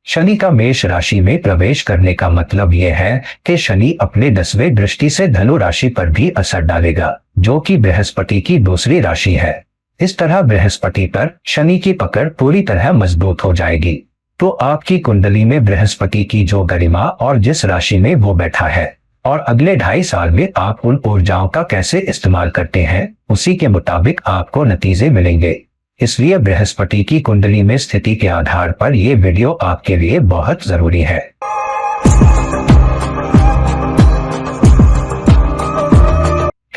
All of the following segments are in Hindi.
शनि का मेष राशि में प्रवेश करने का मतलब यह है कि शनि अपने 10वें दृष्टि से धनु राशि पर भी असर डालेगा, जो कि बृहस्पति की दूसरी राशि है। इस तरह बृहस्पति पर शनि की पकड़ पूरी तरह मजबूत हो जाएगी। तो आपकी कुंडली में बृहस्पति की जो गरिमा और जिस राशि में वो बैठा है और अगले 2.5 साल में आप उन ऊर्जाओं का कैसे इस्तेमाल करते हैं, उसी के मुताबिक आपको नतीजे मिलेंगे। इसलिए बृहस्पति की कुंडली में स्थिति के आधार पर यह वीडियो आपके लिए बहुत जरूरी है।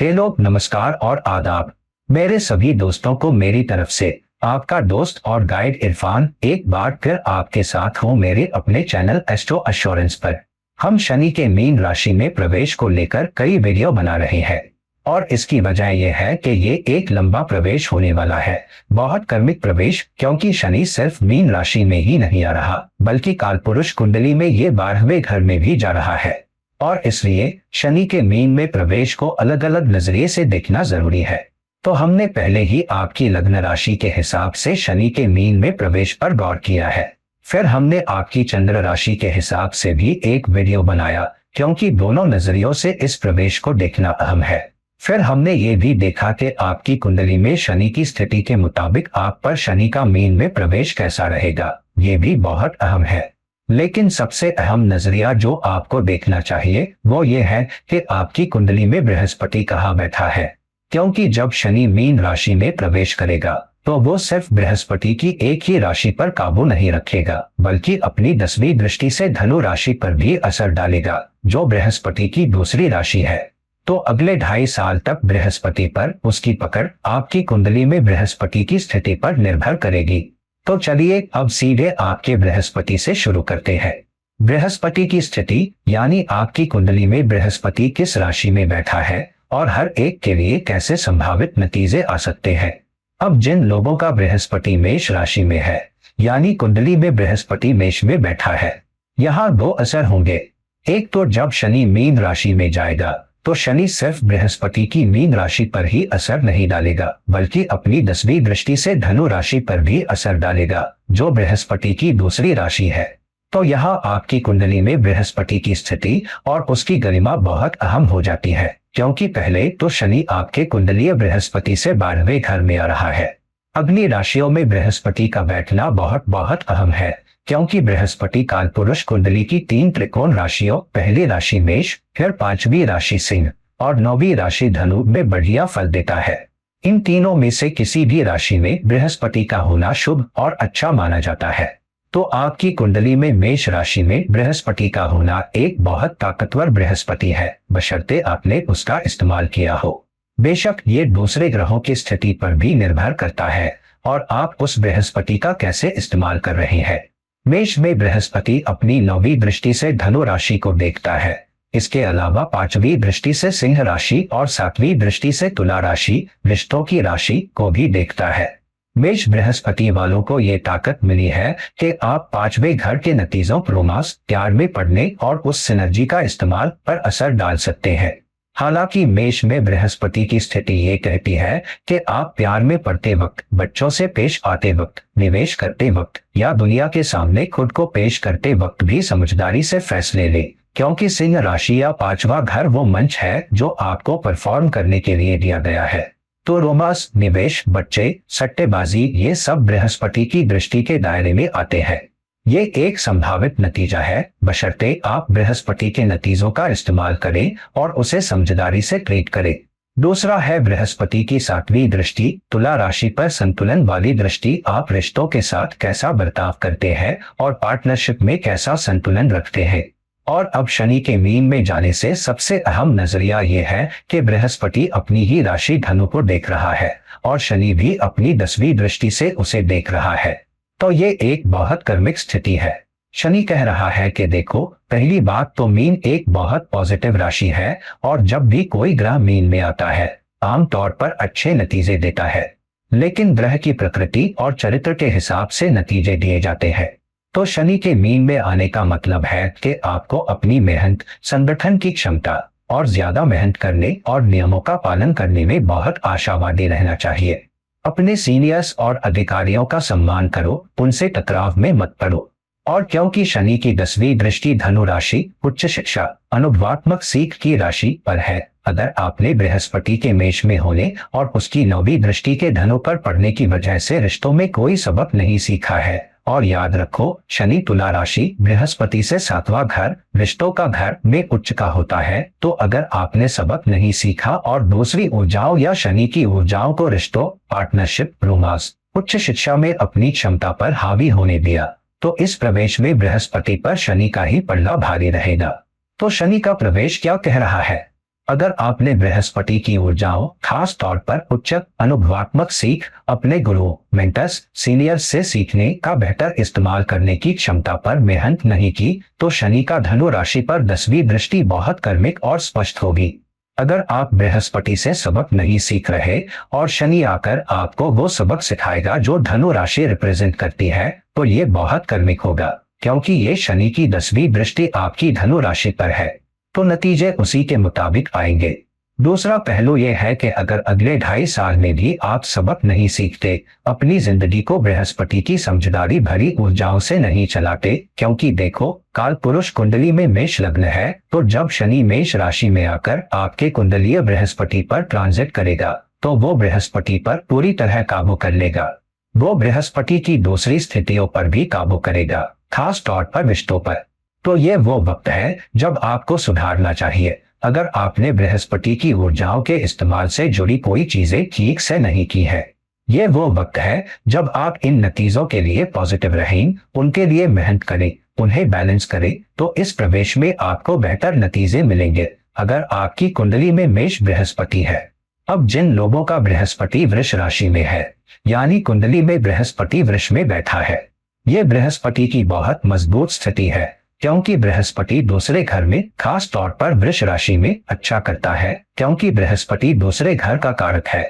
हेलो, नमस्कार और आदाब। मेरे सभी दोस्तों को मेरी तरफ से आपका दोस्त और गाइड इरफान एक बार फिर आपके साथ हूँ मेरे अपने चैनल एस्ट्रो एश्योरेंस पर। हम शनि के मीन राशि में प्रवेश को लेकर कई वीडियो बना रहे हैं और इसकी वजह यह है कि ये एक लंबा प्रवेश होने वाला है, बहुत कर्मिक प्रवेश, क्योंकि शनि सिर्फ मीन राशि में ही नहीं आ रहा बल्कि कालपुरुष कुंडली में ये 12वें घर में भी जा रहा है। और इसलिए शनि के मीन में प्रवेश को अलग अलग नजरिए से देखना जरूरी है। तो हमने पहले ही आपकी लग्न राशि के हिसाब से शनि के मीन में प्रवेश पर गौर किया है। फिर हमने आपकी चंद्र राशि के हिसाब से भी एक वीडियो बनाया, क्योंकि दोनों नजरियों से इस प्रवेश को देखना अहम है। फिर हमने ये भी देखा कि आपकी कुंडली में शनि की स्थिति के मुताबिक आप पर शनि का मीन में प्रवेश कैसा रहेगा, ये भी बहुत अहम है। लेकिन सबसे अहम नजरिया जो आपको देखना चाहिए वो ये है कि आपकी कुंडली में बृहस्पति कहाँ बैठा है, क्योंकि जब शनि मीन राशि में प्रवेश करेगा तो वो सिर्फ बृहस्पति की एक ही राशि पर काबू नहीं रखेगा बल्कि अपनी 10वीं दृष्टि से धनु राशि पर भी असर डालेगा, जो बृहस्पति की दूसरी राशि है। तो अगले 2.5 साल तक बृहस्पति पर उसकी पकड़ आपकी कुंडली में बृहस्पति की स्थिति पर निर्भर करेगी। तो चलिए अब सीधे आपके बृहस्पति से शुरू करते हैं। बृहस्पति की स्थिति यानी आपकी कुंडली में बृहस्पति किस राशि में बैठा है और हर एक के लिए कैसे संभावित नतीजे आ सकते हैं। अब जिन लोगों का बृहस्पति मेष राशि में है यानी कुंडली में बृहस्पति मेष में बैठा है, यहाँ 2 असर होंगे। एक तो जब शनि मीन राशि में जाएगा तो शनि सिर्फ बृहस्पति की मीन राशि पर ही असर नहीं डालेगा बल्कि अपनी 10वीं दृष्टि से धनु राशि पर भी असर डालेगा, जो बृहस्पति की दूसरी राशि है। तो यहाँ आपकी कुंडली में बृहस्पति की स्थिति और उसकी गरिमा बहुत अहम हो जाती है, क्योंकि पहले तो शनि आपके कुंडलीय बृहस्पति से 12वें घर में आ रहा है। अग्नि राशियों में बृहस्पति का बैठना बहुत बहुत अहम है, क्योंकि बृहस्पति कालपुरुष कुंडली की 3 त्रिकोण राशियों, पहली राशि मेष, फिर 5वीं राशि सिंह और 9वीं राशि धनु में बढ़िया फल देता है। इन तीनों में से किसी भी राशि में बृहस्पति का होना शुभ और अच्छा माना जाता है। तो आपकी कुंडली में मेष राशि में बृहस्पति का होना एक बहुत ताकतवर बृहस्पति है, बशर्ते आपने उसका इस्तेमाल किया हो। बेशक ये दूसरे ग्रहों की स्थिति पर भी निर्भर करता है और आप उस बृहस्पति का कैसे इस्तेमाल कर रहे हैं। मेष में बृहस्पति अपनी 9वीं दृष्टि से धनु राशि को देखता है। इसके अलावा 5वीं दृष्टि से सिंह राशि और 7वीं दृष्टि से तुला राशि, रिश्तों की राशि को भी देखता है। मेष बृहस्पति वालों को ये ताकत मिली है कि आप 5वें घर के नतीजों, रोमांस, प्यार में पड़ने और उस सिनर्जी का इस्तेमाल पर असर डाल सकते हैं। हालांकि मेष में बृहस्पति की स्थिति ये कहती है कि आप प्यार में पड़ते वक्त, बच्चों से पेश आते वक्त, निवेश करते वक्त या दुनिया के सामने खुद को पेश करते वक्त भी समझदारी से फैसले लें, क्योंकि सिंह राशि या 5वां घर वो मंच है जो आपको परफॉर्म करने के लिए दिया गया है। तो रोमांस, निवेश, बच्चे, सट्टेबाजी, ये सब बृहस्पति की दृष्टि के दायरे में आते हैं। ये एक संभावित नतीजा है, बशर्ते आप बृहस्पति के नतीजों का इस्तेमाल करें और उसे समझदारी से ट्रीट करें। दूसरा है बृहस्पति की 7वीं दृष्टि, तुला राशि पर संतुलन वाली दृष्टि। आप रिश्तों के साथ कैसा बर्ताव करते हैं और पार्टनरशिप में कैसा संतुलन रखते हैं। और अब शनि के मीन में जाने से सबसे अहम नजरिया यह है कि बृहस्पति अपनी ही राशि धनु को देख रहा है और शनि भी अपनी 10वीं दृष्टि से उसे देख रहा है। तो ये एक बहुत कर्मिक स्थिति है। शनि कह रहा है कि देखो, पहली बात तो मीन एक बहुत पॉजिटिव राशि है और जब भी कोई ग्रह मीन में आता है आमतौर पर अच्छे नतीजे देता है, लेकिन ग्रह की प्रकृति और चरित्र के हिसाब से नतीजे दिए जाते हैं। तो शनि के मीन में आने का मतलब है कि आपको अपनी मेहनत, संगठन की क्षमता और ज्यादा मेहनत करने और नियमों का पालन करने में बहुत आशावादी रहना चाहिए। अपने सीनियर्स और अधिकारियों का सम्मान करो, उनसे टकराव में मत पड़ो और क्योंकि शनि की 10वीं दृष्टि धनु राशि, उच्च शिक्षा, अनुभवात्मक सीख की राशि पर है, अगर आपने बृहस्पति के मेष में होने और उसकी 9वीं दृष्टि के धनु पर पड़ने की वजह से रिश्तों में कोई सबक नहीं सीखा है, और याद रखो शनि तुला राशि बृहस्पति से 7वां घर, रिश्तों का घर में उच्च का होता है, तो अगर आपने सबक नहीं सीखा और दूसरी ऊर्जाओं या शनि की ऊर्जाओं को रिश्तों, पार्टनरशिप, रोमांस, उच्च शिक्षा में अपनी क्षमता पर हावी होने दिया, तो इस प्रवेश में बृहस्पति पर शनि का ही पड़ना भारी रहेगा। तो शनि का प्रवेश क्या कह रहा है? अगर आपने बृहस्पति की ऊर्जाओं, खास तौर पर उच्च अनुभवात्मक सीख, अपने गुरुओं, मेंटर्स, सीनियर्स से सीखने का बेहतर इस्तेमाल करने की क्षमता पर मेहनत नहीं की, तो शनि का धनु राशि पर 10वीं दृष्टि बहुत कर्मिक और स्पष्ट होगी। अगर आप बृहस्पति से सबक नहीं सीख रहे और शनि आकर आपको वो सबक सिखाएगा जो धनु राशि रिप्रेजेंट करती है, तो ये बहुत कर्मिक होगा, क्योंकि ये शनि की 10वीं दृष्टि आपकी धनु राशि पर है, तो नतीजे उसी के मुताबिक आएंगे। दूसरा पहलू यह है कि अगर अगले 2.5 साल में भी आप सबक नहीं सीखते, अपनी जिंदगी को बृहस्पति की समझदारी भरी ऊर्जाओं से नहीं चलाते, क्योंकि देखो काल पुरुष कुंडली में मेष लग्न है, तो जब शनि मेष राशि में आकर आपके कुंडलीय बृहस्पति पर ट्रांजिट करेगा, तो वो बृहस्पति पर पूरी तरह काबू कर लेगा। वो बृहस्पति की दूसरी स्थितियों पर भी काबू करेगा, खास तौर पर रिश्तों पर। तो ये वो वक्त है जब आपको सुधारना चाहिए। अगर आपने बृहस्पति की ऊर्जाओं के इस्तेमाल से जुड़ी कोई चीजें ठीक से नहीं की है, ये वो वक्त है जब आप इन नतीजों के लिए पॉजिटिव रहें, उनके लिए मेहनत करें, उन्हें बैलेंस करें, तो इस प्रवेश में आपको बेहतर नतीजे मिलेंगे। अगर आपकी कुंडली में मेष बृहस्पति है, अब जिन लोगों का बृहस्पति वृष राशि में है, यानी कुंडली में बृहस्पति वृष में बैठा है, ये बृहस्पति की बहुत मजबूत स्थिति है, क्योंकि बृहस्पति दूसरे घर में, खास तौर पर वृष राशि में अच्छा करता है, क्योंकि बृहस्पति दूसरे घर का कारक है।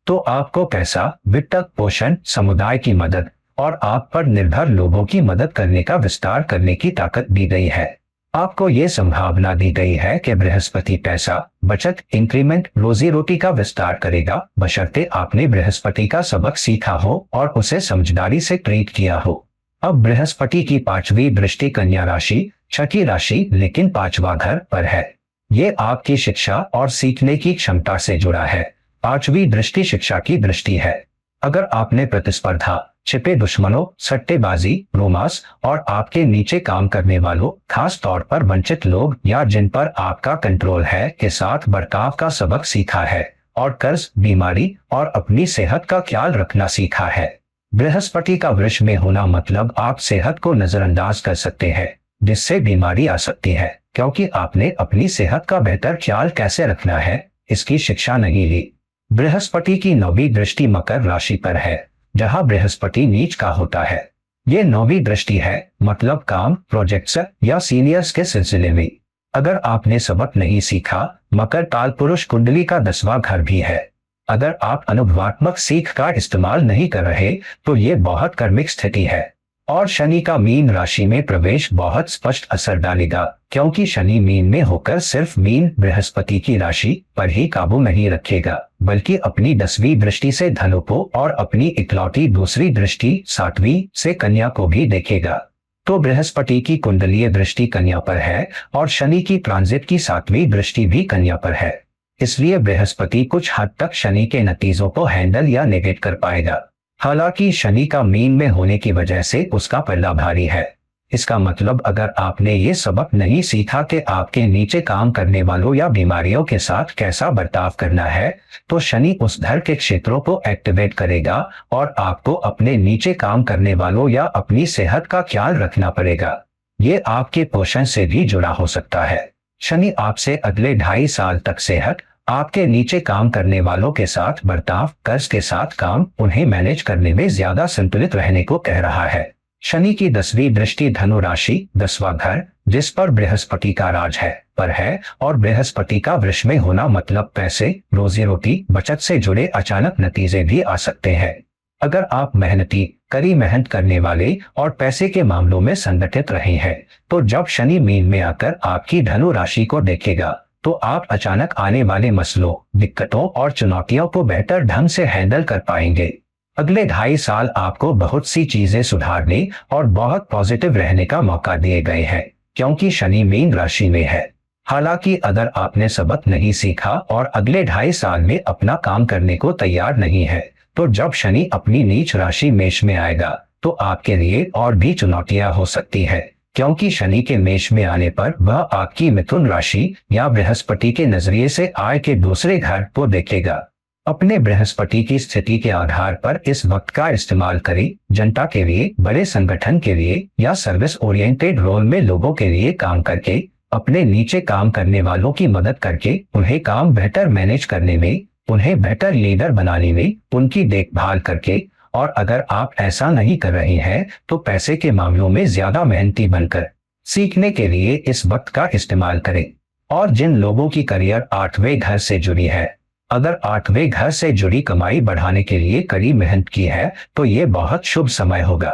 तो आपको पैसा, वित्त, पोषण, समुदाय की मदद और आप पर निर्भर लोगों की मदद करने का विस्तार करने की ताकत दी गई है। आपको ये संभावना दी गई है कि बृहस्पति पैसा, बचत, इंक्रीमेंट, रोजी रोटी का विस्तार करेगा, बशर्ते आपने बृहस्पति का सबक सीखा हो और उसे समझदारी से ट्रीट किया हो। अब बृहस्पति की 5वीं दृष्टि कन्या राशि, छठी राशि, लेकिन 5वां घर पर है। ये आपकी शिक्षा और सीखने की क्षमता से जुड़ा है। 5वीं दृष्टि शिक्षा की दृष्टि है। अगर आपने प्रतिस्पर्धा, छिपे दुश्मनों, सट्टेबाजी, रोमांस और आपके नीचे काम करने वालों, खास तौर पर वंचित लोग या जिन पर आपका कंट्रोल है, के साथ बर्ताव का सबक सीखा है और कर्ज, बीमारी और अपनी सेहत का ख्याल रखना सीखा है। बृहस्पति का वृष में होना मतलब आप सेहत को नजरअंदाज कर सकते हैं, जिससे बीमारी आ सकती है, क्योंकि आपने अपनी सेहत का बेहतर ख्याल कैसे रखना है, इसकी शिक्षा नहीं ली। बृहस्पति की 9वीं दृष्टि मकर राशि पर है, जहां बृहस्पति नीच का होता है। ये 9वीं दृष्टि है, मतलब काम, प्रोजेक्ट्स या सीनियर्स के सिलसिले में। अगर आपने सबक नहीं सीखा, मकर काल पुरुष कुंडली का 10वां घर भी है। अगर आप अनुभवात्मक सीख का इस्तेमाल नहीं कर रहे, तो ये बहुत कर्मिक स्थिति है। और शनि का मीन राशि में प्रवेश बहुत स्पष्ट असर डालेगा, क्योंकि शनि मीन में होकर सिर्फ मीन बृहस्पति की राशि पर ही काबू नहीं रखेगा, बल्कि अपनी 10वीं दृष्टि से धनु को और अपनी इकलौती दूसरी दृष्टि 7वीं से कन्या को भी देखेगा। तो बृहस्पति की कुंडलीय दृष्टि कन्या पर है और शनि की ट्रांजिट की 7वीं दृष्टि भी कन्या पर है। इसलिए बृहस्पति कुछ हद तक शनि के नतीजों को हैंडल या नेगेट कर पाएगा। हालांकि शनि का मीन में होने की वजह से उसका पल्ला भारी है। इसका मतलब अगर आपने ये सबक नहीं सीखा कि आपके नीचे काम करने वालों या बीमारियों के साथ कैसा बर्ताव करना है, तो शनि उस घर के क्षेत्रों को एक्टिवेट करेगा और आपको अपने नीचे काम करने वालों या अपनी सेहत का ख्याल रखना पड़ेगा। ये आपके पोषण से भी जुड़ा हो सकता है। शनि आपसे अगले 2.5 साल तक सेहत, आपके नीचे काम करने वालों के साथ बर्ताव, कर्ज के साथ काम, उन्हें मैनेज करने में ज्यादा संतुलित रहने को कह रहा है। शनि की 10वीं दृष्टि धनु राशि, 10वां घर, जिस पर बृहस्पति का राज है, पर है, और बृहस्पति का वृष में होना मतलब पैसे, रोजी रोटी, बचत से जुड़े अचानक नतीजे भी आ सकते हैं। अगर आप मेहनती, कड़ी मेहनत करने वाले और पैसे के मामलों में संगठित रहे हैं, तो जब शनि मीन में आकर आपकी धनु राशि को देखेगा, तो आप अचानक आने वाले मसलों, दिक्कतों और चुनौतियों को बेहतर ढंग से हैंडल कर पाएंगे। अगले 2.5 साल आपको बहुत सी चीजें सुधारने और बहुत पॉजिटिव रहने का मौका दिए गए हैं, क्योंकि शनि मीन राशि में है। हालांकि अगर आपने सबक नहीं सीखा और अगले 2.5 साल में अपना काम करने को तैयार नहीं है, तो जब शनि अपनी नीच राशि मेष में आएगा तो आपके लिए और भी चुनौतियां हो सकती है, क्योंकि शनि के मेष में आने पर वह आपकी मिथुन राशि या बृहस्पति के नजरिए से आय के दूसरे घर को देखेगा। अपने बृहस्पति की स्थिति के आधार पर इस वक्त का इस्तेमाल करें जनता के लिए, बड़े संगठन के लिए या सर्विस ओरिएंटेड रोल में लोगों के लिए काम करके, अपने नीचे काम करने वालों की मदद करके, उन्हें काम बेहतर मैनेज करने में, उन्हें बेहतर लीडर बनाने में, उनकी देखभाल करके। और अगर आप ऐसा नहीं कर रहे हैं तो पैसे के मामलों में ज्यादा मेहनती बनकर सीखने के लिए इस वक्त का इस्तेमाल करें। और जिन लोगों की करियर 8वें घर से जुड़ी है, अगर 8वें घर से जुड़ी कमाई बढ़ाने के लिए कड़ी मेहनत की है तो ये बहुत शुभ समय होगा।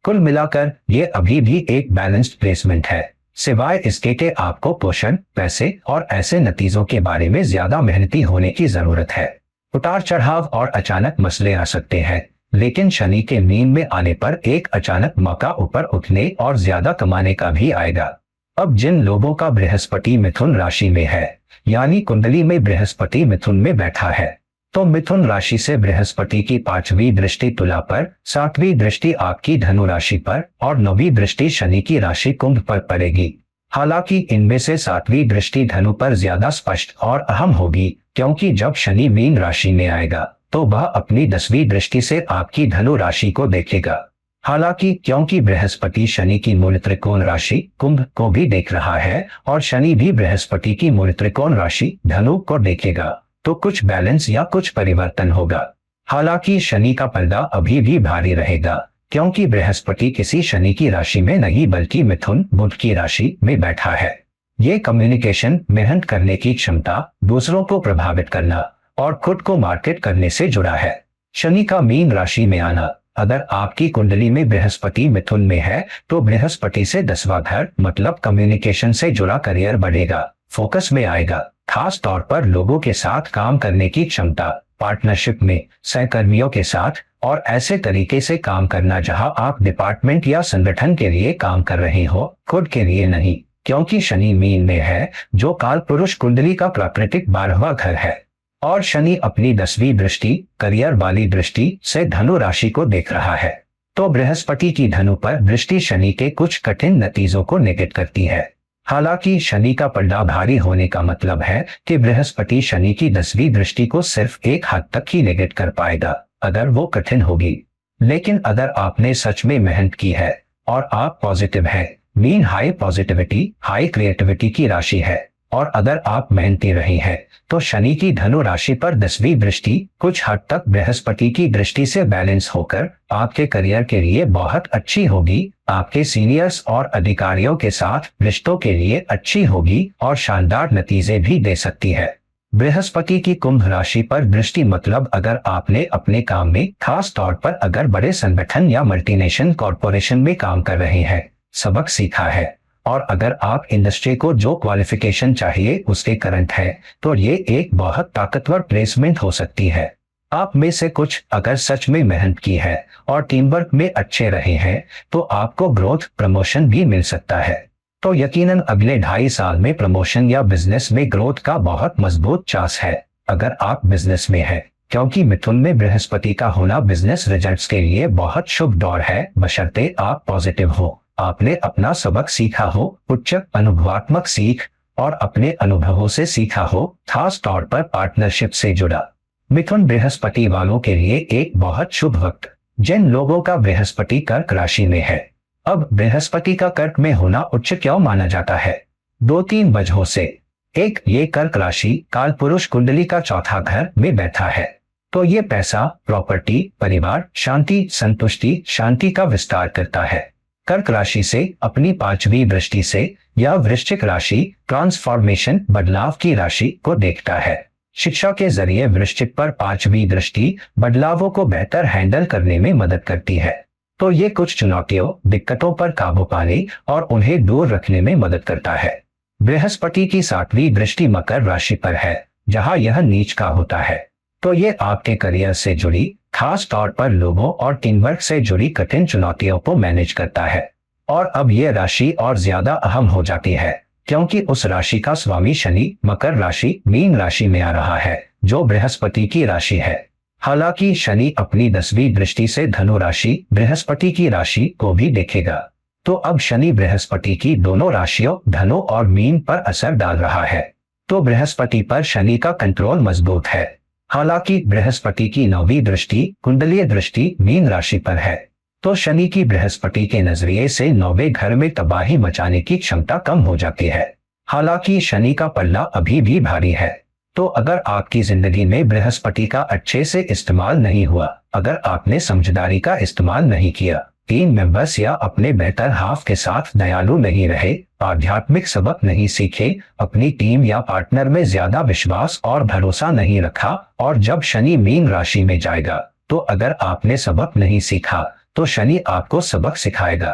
कुल मिलाकर ये अभी भी एक बैलेंस्ड प्लेसमेंट है, सिवाय इसके कि आपको पोषण, पैसे और ऐसे नतीजों के बारे में ज्यादा मेहनती होने की जरूरत है। उतार चढ़ाव और अचानक मसले आ सकते हैं, लेकिन शनि के मीन में आने पर एक अचानक मौका ऊपर उठने और ज्यादा कमाने का भी आएगा। अब जिन लोगों का बृहस्पति मिथुन राशि में है, यानी कुंडली में बृहस्पति मिथुन में बैठा है, तो मिथुन राशि से बृहस्पति की 5वीं दृष्टि तुला पर, 7वीं दृष्टि आपकी धनु राशि पर और 9वीं दृष्टि शनि की राशि कुंभ पर पड़ेगी। हालांकि इनमें से 7वीं दृष्टि धनु पर ज्यादा स्पष्ट और अहम होगी, क्योंकि जब शनि मीन राशि में आएगा तो वह अपनी 10वीं दृष्टि से आपकी धनु राशि को देखेगा। हालांकि क्योंकि बृहस्पति शनि की मूल त्रिकोण राशि कुंभ को भी देख रहा है और शनि भी बृहस्पति की मूल त्रिकोण राशि धनु को देखेगा, तो कुछ बैलेंस या कुछ परिवर्तन होगा। हालांकि शनि का पर्दा अभी भी भारी रहेगा, क्योंकि बृहस्पति किसी शनि की राशि में नहीं बल्कि मिथुन बुध की राशि में बैठा है। ये कम्युनिकेशन, मेहनत करने की क्षमता, दूसरों को प्रभावित करना और खुद को मार्केट करने से जुड़ा है। शनि का मीन राशि में आना, अगर आपकी कुंडली में बृहस्पति मिथुन में है तो बृहस्पति से 10वां घर मतलब कम्युनिकेशन से जुड़ा करियर बढ़ेगा, फोकस में आएगा। खास तौर पर लोगों के साथ काम करने की क्षमता, पार्टनरशिप में, सहकर्मियों के साथ और ऐसे तरीके से काम करना जहां आप डिपार्टमेंट या संगठन के लिए काम कर रहे हो, खुद के लिए नहीं, क्योंकि शनि मीन में है जो काल पुरुष कुंडली का प्राकृतिक 12वां घर है। और शनि अपनी 10वीं दृष्टि, करियर वाली दृष्टि से धनु राशि को देख रहा है, तो बृहस्पति की धनु पर दृष्टि शनि के कुछ कठिन नतीजों को नेगेट करती है। हालांकि शनि का पर्दा भारी होने का मतलब है कि बृहस्पति शनि की 10वीं दृष्टि को सिर्फ एक हद तक ही नेगेट कर पाएगा, अगर वो कठिन होगी। लेकिन अगर आपने सच में मेहनत की है और आप पॉजिटिव है, mean high positivity, high creativity की राशि है, और अगर आप मेहनती रहे हैं तो शनि की धनु राशि पर 10वीं दृष्टि कुछ हद तक बृहस्पति की दृष्टि से बैलेंस होकर आपके करियर के लिए बहुत अच्छी होगी, आपके सीनियर्स और अधिकारियों के साथ रिश्तों के लिए अच्छी होगी और शानदार नतीजे भी दे सकती है। बृहस्पति की कुंभ राशि पर दृष्टि मतलब अगर आपने अपने काम में, खास तौर पर अगर बड़े संगठन या मल्टीनेशनल कॉरपोरेशन में काम कर रहे हैं, सबक सीखा है और अगर आप इंडस्ट्री को जो क्वालिफिकेशन चाहिए उसके करंट है, तो ये एक बहुत ताकतवर प्लेसमेंट हो सकती है। आप में से कुछ अगर सच में मेहनत की है और टीम वर्क में अच्छे रहे हैं तो आपको ग्रोथ, प्रमोशन भी मिल सकता है। तो यकीनन अगले 2.5 साल में प्रमोशन या बिजनेस में ग्रोथ का बहुत मजबूत चांस है अगर आप बिजनेस में है, क्योंकि मिथुन में बृहस्पति का होना बिजनेस रिजल्ट्स के लिए बहुत शुभ दौर है, बशर्ते आप पॉजिटिव हो, आपने अपना सबक सीखा हो, उच्च अनुभवात्मक सीख और अपने अनुभवों से सीखा हो, खास तौर पर पार्टनरशिप से जुड़ा। मिथुन बृहस्पति वालों के लिए एक बहुत शुभ वक्त। जिन लोगों का बृहस्पति कर्क राशि में है, अब बृहस्पति का कर्क में होना उच्च क्यों माना जाता है? 2-3 वजहों से। एक, ये कर्क राशि काल पुरुष कुंडली का 4था घर में बैठा है, तो ये पैसा, प्रॉपर्टी, परिवार, शांति, संतुष्टि, शांति का विस्तार करता है। कर्क राशि से अपनी 5वीं दृष्टि से या वृश्चिक राशि ट्रांसफॉर्मेशन, बदलाव की राशि को देखता है। शिक्षा के जरिए वृश्चिक पर 5वीं दृष्टि बदलावों को बेहतर हैंडल करने में मदद करती है, तो ये कुछ चुनौतियों, दिक्कतों पर काबू पाने और उन्हें दूर रखने में मदद करता है। बृहस्पति की 7वीं दृष्टि मकर राशि पर है, जहां यह नीच का होता है, तो ये आपके करियर से जुड़ी, खास तौर पर लोगों और टीम वर्क से जुड़ी कठिन चुनौतियों को मैनेज करता है। और अब ये राशि और ज्यादा अहम हो जाती है क्योंकि उस राशि का स्वामी शनि मकर राशि मीन राशि में आ रहा है, जो बृहस्पति की राशि है। हालांकि शनि अपनी 10वीं दृष्टि से धनु राशि बृहस्पति की राशि को भी देखेगा, तो अब शनि बृहस्पति की दोनों राशियों धनु और मीन पर असर डाल रहा है। तो बृहस्पति पर शनि का कंट्रोल मजबूत है। हालांकि बृहस्पति की 9वीं दृष्टि कुंडलीय दृष्टि मीन राशि पर है, तो शनि की बृहस्पति के नजरिए से 9वें घर में तबाही मचाने की क्षमता कम हो जाती है। हालांकि शनि का पल्ला अभी भी भारी है। तो अगर आपकी जिंदगी में बृहस्पति का अच्छे से इस्तेमाल नहीं हुआ, अगर आपने समझदारी का इस्तेमाल नहीं किया, टीम मेंबर्स या अपने बेहतर हाफ के साथ दयालु नहीं रहे, आध्यात्मिक सबक नहीं सीखे, अपनी टीम या पार्टनर में ज्यादा विश्वास और भरोसा नहीं रखा, और जब शनि मीन राशि में जाएगा तो अगर आपने सबक नहीं सीखा तो शनि आपको सबक सिखाएगा।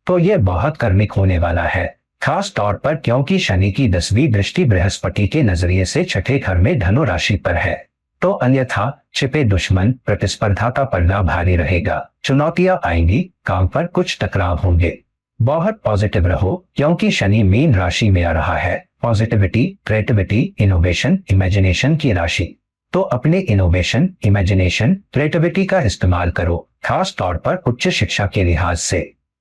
तो ये बहुत कर्मिक होने वाला है, खास तौर पर क्योंकि शनि की 10वीं दृष्टि बृहस्पति के नजरिए से छठे घर में धनु राशि पर है। तो अन्यथा छिपे दुश्मन, प्रतिस्पर्धा का पल्ला भारी रहेगा, चुनौतियां आएंगी, काम पर कुछ टकराव होंगे। बहुत पॉजिटिव रहो क्योंकि शनि मीन राशि में आ रहा है। पॉजिटिविटी, क्रिएटिविटी, इनोवेशन, इमेजिनेशन की राशि। तो अपने इनोवेशन, इमेजिनेशन, क्रिएटिविटी का इस्तेमाल करो, खास तौर पर उच्च शिक्षा के लिहाज से।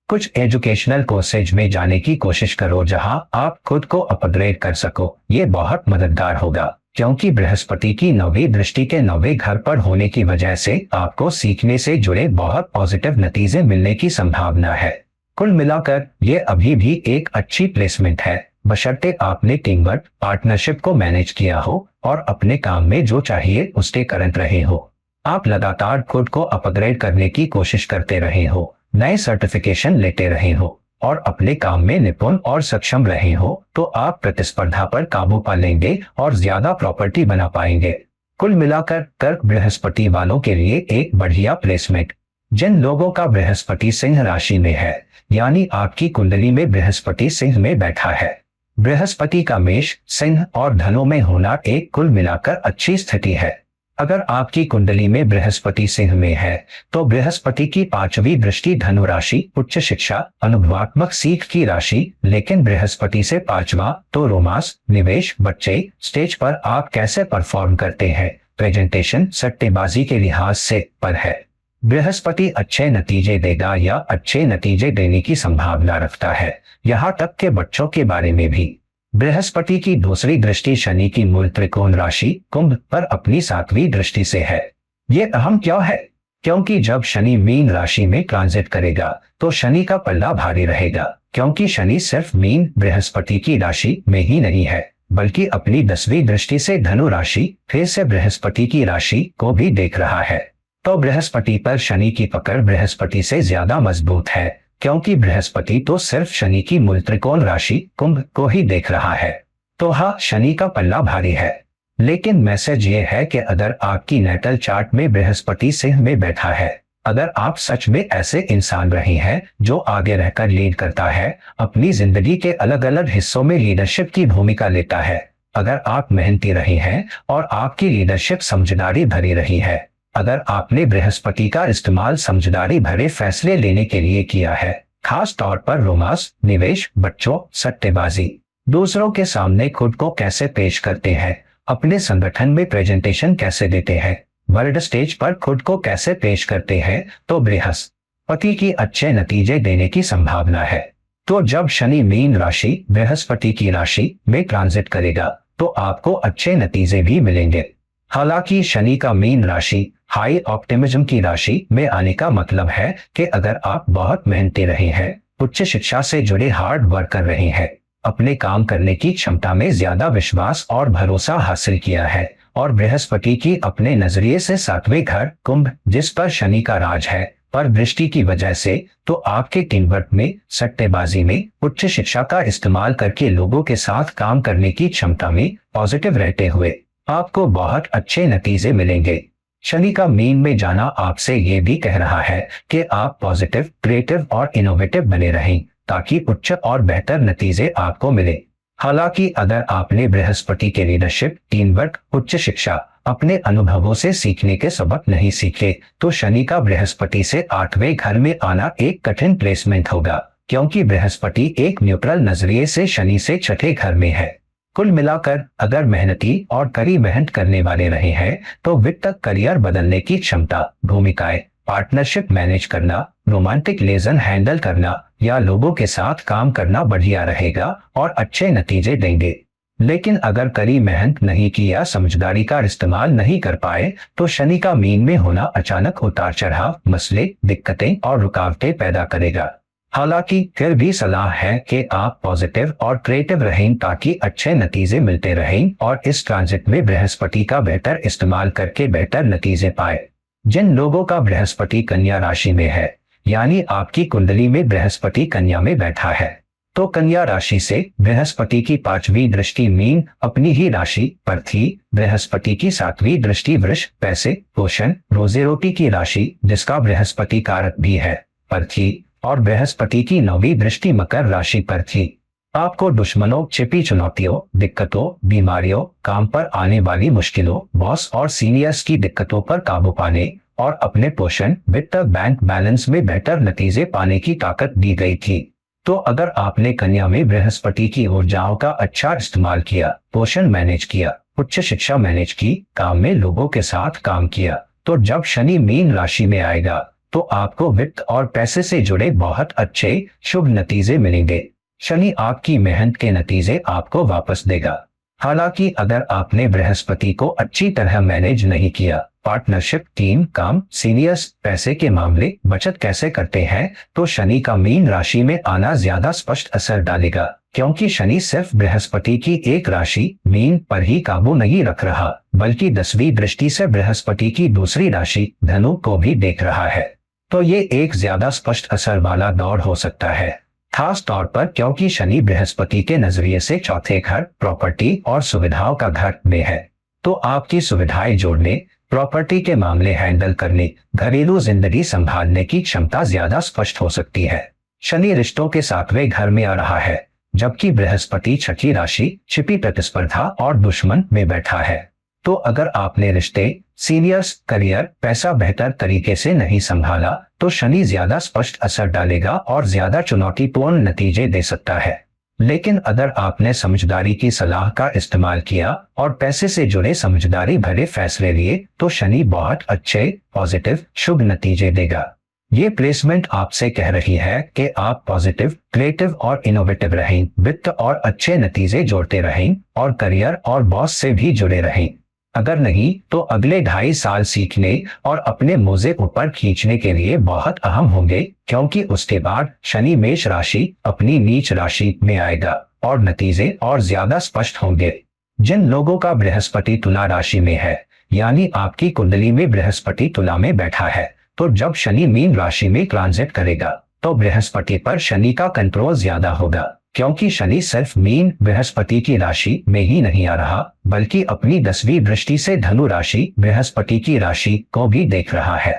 कुछ एजुकेशनल कोर्सेज में जाने की कोशिश करो जहां आप खुद को अपग्रेड कर सको। ये बहुत मददगार होगा क्योंकि बृहस्पति की 9वीं दृष्टि के 9वें घर पर होने की वजह से आपको सीखने से जुड़े बहुत पॉजिटिव नतीजे मिलने की संभावना है। कुल मिलाकर ये अभी भी एक अच्छी प्लेसमेंट है, बशर्ते आपने टीम वर्क, पार्टनरशिप को मैनेज किया हो और अपने काम में जो चाहिए उसके करंट रहे हो। आप लगातार खुद को अपग्रेड करने की कोशिश करते रहे हो, नए सर्टिफिकेशन लेते रहे हो और अपने काम में निपुण और सक्षम रहे हो, तो आप प्रतिस्पर्धा पर काबू पा लेंगे और ज्यादा प्रॉपर्टी बना पाएंगे। कुल मिलाकर कर्क बृहस्पति वालों के लिए एक बढ़िया प्लेसमेंट। जिन लोगों का बृहस्पति सिंह राशि में है, यानी आपकी कुंडली में बृहस्पति सिंह में बैठा है, बृहस्पति का मेष, सिंह और धनु में होना एक कुल मिलाकर अच्छी स्थिति है। अगर आपकी कुंडली में बृहस्पति सिंह में है तो बृहस्पति की 5वीं दृष्टि धनु राशि उच्च शिक्षा, अनुभवात्मक सीख की राशि, लेकिन बृहस्पति से 5वां तो रोमांस, निवेश, बच्चे, स्टेज पर आप कैसे परफॉर्म करते हैं, प्रेजेंटेशन, सट्टेबाजी के लिहाज से पर है। बृहस्पति अच्छे नतीजे देगा या अच्छे नतीजे देने की संभावना रखता है, यहाँ तक के बच्चों के बारे में भी। बृहस्पति की दूसरी दृष्टि शनि की मूल त्रिकोण राशि कुंभ पर अपनी 7वीं दृष्टि से है। ये अहम क्यों है? क्योंकि जब शनि मीन राशि में ट्रांजिट करेगा तो शनि का पल्ला भारी रहेगा, क्योंकि शनि सिर्फ मीन बृहस्पति की राशि में ही नहीं है बल्कि अपनी 10वीं दृष्टि से धनु राशि फिर से बृहस्पति की राशि को भी देख रहा है। तो बृहस्पति पर शनि की पकड़ बृहस्पति से ज्यादा मजबूत है, क्योंकि बृहस्पति तो सिर्फ शनि की मूल त्रिकोण राशि कुंभ को ही देख रहा है। तो हाँ, शनि का पल्ला भारी है, लेकिन मैसेज ये है कि अगर आपकी नेटल चार्ट में बृहस्पति सिंह में बैठा है, अगर आप सच में ऐसे इंसान रहे हैं जो आगे रहकर लीड करता है, अपनी जिंदगी के अलग अलग हिस्सों में लीडरशिप की भूमिका लेता है, अगर आप मेहनती रहे हैं और आपकी लीडरशिप समझदारी भरी रही है, अगर आपने बृहस्पति का इस्तेमाल समझदारी भरे फैसले लेने के लिए किया है, खास तौर पर रोमांस, निवेश, बच्चों, सट्टेबाजी, दूसरों के सामने खुद को कैसे पेश करते हैं, अपने संगठन में प्रेजेंटेशन कैसे देते हैं, वर्ल्ड स्टेज पर खुद को कैसे पेश करते हैं, तो बृहस्पति की अच्छे नतीजे देने की संभावना है। तो जब शनि मीन राशि बृहस्पति की राशि में ट्रांजिट करेगा तो आपको अच्छे नतीजे भी मिलेंगे। हालांकि शनि का मीन राशि हाई ऑप्टिमिज्म की राशि में आने का मतलब है कि अगर आप बहुत मेहनती रहे हैं, उच्च शिक्षा से जुड़े हार्ड वर्क कर रहे हैं, अपने काम करने की क्षमता में ज्यादा विश्वास और भरोसा हासिल किया है, और बृहस्पति की अपने नजरिए से 7वें घर कुंभ जिस पर शनि का राज है पर दृष्टि की वजह से, तो आपके टीम वर्क में, सट्टेबाजी में, उच्च शिक्षा का इस्तेमाल करके लोगों के साथ काम करने की क्षमता में पॉजिटिव रहते हुए आपको बहुत अच्छे नतीजे मिलेंगे। शनि का मीन में जाना आपसे ये भी कह रहा है कि आप पॉजिटिव, क्रिएटिव और इनोवेटिव बने रहें ताकि उच्च और बेहतर नतीजे आपको मिले। हालांकि अगर आपने बृहस्पति के लीडरशिप, टीम वर्क, उच्च शिक्षा अपने अनुभवों से सीखने के सबक नहीं सीखे तो शनि का बृहस्पति से 8वें घर में आना एक कठिन प्लेसमेंट होगा, क्योंकि बृहस्पति एक न्यूट्रल नजरिए से शनि से छठे घर में है। कुल मिलाकर अगर मेहनती और कड़ी मेहनत करने वाले रहे हैं तो वित्त, करियर बदलने की क्षमता, भूमिकाएं, पार्टनरशिप मैनेज करना, रोमांटिक लेजन हैंडल करना या लोगों के साथ काम करना बढ़िया रहेगा और अच्छे नतीजे देंगे। लेकिन अगर कड़ी मेहनत नहीं की या समझदारी का इस्तेमाल नहीं कर पाए तो शनि का मीन में होना अचानक उतार चढ़ाव, मसले, दिक्कतें और रुकावटें पैदा करेगा। हालांकि फिर भी सलाह है कि आप पॉजिटिव और क्रिएटिव रहें ताकि अच्छे नतीजे मिलते रहें और इस ट्रांजिट में बृहस्पति का बेहतर इस्तेमाल करके बेहतर नतीजे पाए। जिन लोगों का बृहस्पति कन्या राशि में है, यानी आपकी कुंडली में बृहस्पति कन्या में बैठा है, तो कन्या राशि से बृहस्पति की 5वीं दृष्टि मीन अपनी ही राशि पर थी। बृहस्पति की 7वीं दृष्टि वृष, पैसे, पोषण, रोजी रोटी की राशि जिसका बृहस्पति कारक भी है पर थी और बृहस्पति की 9वीं दृष्टि मकर राशि पर थी। आपको दुश्मनों, छिपी चुनौतियों, दिक्कतों, बीमारियों, काम पर आने वाली मुश्किलों, बॉस और सीनियर्स की दिक्कतों पर काबू पाने और अपने पोषण, वित्त, बैंक बैलेंस में बेहतर नतीजे पाने की ताकत दी गई थी। तो अगर आपने कन्या में बृहस्पति की ऊर्जाओं का अच्छा इस्तेमाल किया, पोषण मैनेज किया, उच्च शिक्षा मैनेज की, काम में लोगों के साथ काम किया, तो जब शनि मीन राशि में आएगा तो आपको वित्त और पैसे से जुड़े बहुत अच्छे शुभ नतीजे मिलेंगे। शनि आपकी मेहनत के नतीजे आपको वापस देगा। हालांकि अगर आपने बृहस्पति को अच्छी तरह मैनेज नहीं किया, पार्टनरशिप, टीम, काम, सीनियर्स, पैसे के मामले, बचत कैसे करते हैं, तो शनि का मीन राशि में आना ज्यादा स्पष्ट असर डालेगा, क्योंकि शनि सिर्फ बृहस्पति की एक राशि मीन पर ही काबू नहीं रख रहा, बल्कि 10वीं दृष्टि से बृहस्पति की दूसरी राशि धनु को भी देख रहा है। तो ये एक ज्यादा स्पष्ट असर वाला दौर हो सकता है, खास तौर पर क्योंकि शनि बृहस्पति के नजरिए से चौथे घर, प्रॉपर्टी और सुविधाओं का घर में है। तो आपकी सुविधाएं जोड़ने, प्रॉपर्टी के मामले हैंडल करने, घरेलू जिंदगी संभालने की क्षमता ज्यादा स्पष्ट हो सकती है। शनि रिश्तों के 7वें घर में आ रहा है, जबकि बृहस्पति छठी राशि, छिपी प्रतिस्पर्धा और दुश्मन में बैठा है। तो अगर आपने रिश्ते, सीनियर्स, करियर, पैसा बेहतर तरीके से नहीं संभाला तो शनि ज्यादा स्पष्ट असर डालेगा और ज्यादा चुनौतीपूर्ण नतीजे दे सकता है। लेकिन अगर आपने समझदारी की सलाह का इस्तेमाल किया और पैसे से जुड़े समझदारी भरे फैसले लिए तो शनि बहुत अच्छे, पॉजिटिव, शुभ नतीजे देगा। ये प्लेसमेंट आपसे कह रही है कि आप पॉजिटिव, क्रिएटिव और इनोवेटिव रहें, वित्त और अच्छे नतीजे जोड़ते रहें और करियर और बॉस से भी जुड़े रहें। अगर नहीं तो अगले 2.5 साल सीखने और अपने मोजे ऊपर खींचने के लिए बहुत अहम होंगे, क्योंकि उसके बाद शनि मेष राशि अपनी नीच राशि में आएगा और नतीजे और ज्यादा स्पष्ट होंगे। जिन लोगों का बृहस्पति तुला राशि में है, यानी आपकी कुंडली में बृहस्पति तुला में बैठा है, तो जब शनि मीन राशि में ट्रांजिट करेगा तो बृहस्पति पर शनि का कंट्रोल ज्यादा होगा, क्योंकि शनि सिर्फ मीन बृहस्पति की राशि में ही नहीं आ रहा, बल्कि अपनी 10वीं दृष्टि से धनु राशि, बृहस्पति की राशि को भी देख रहा है।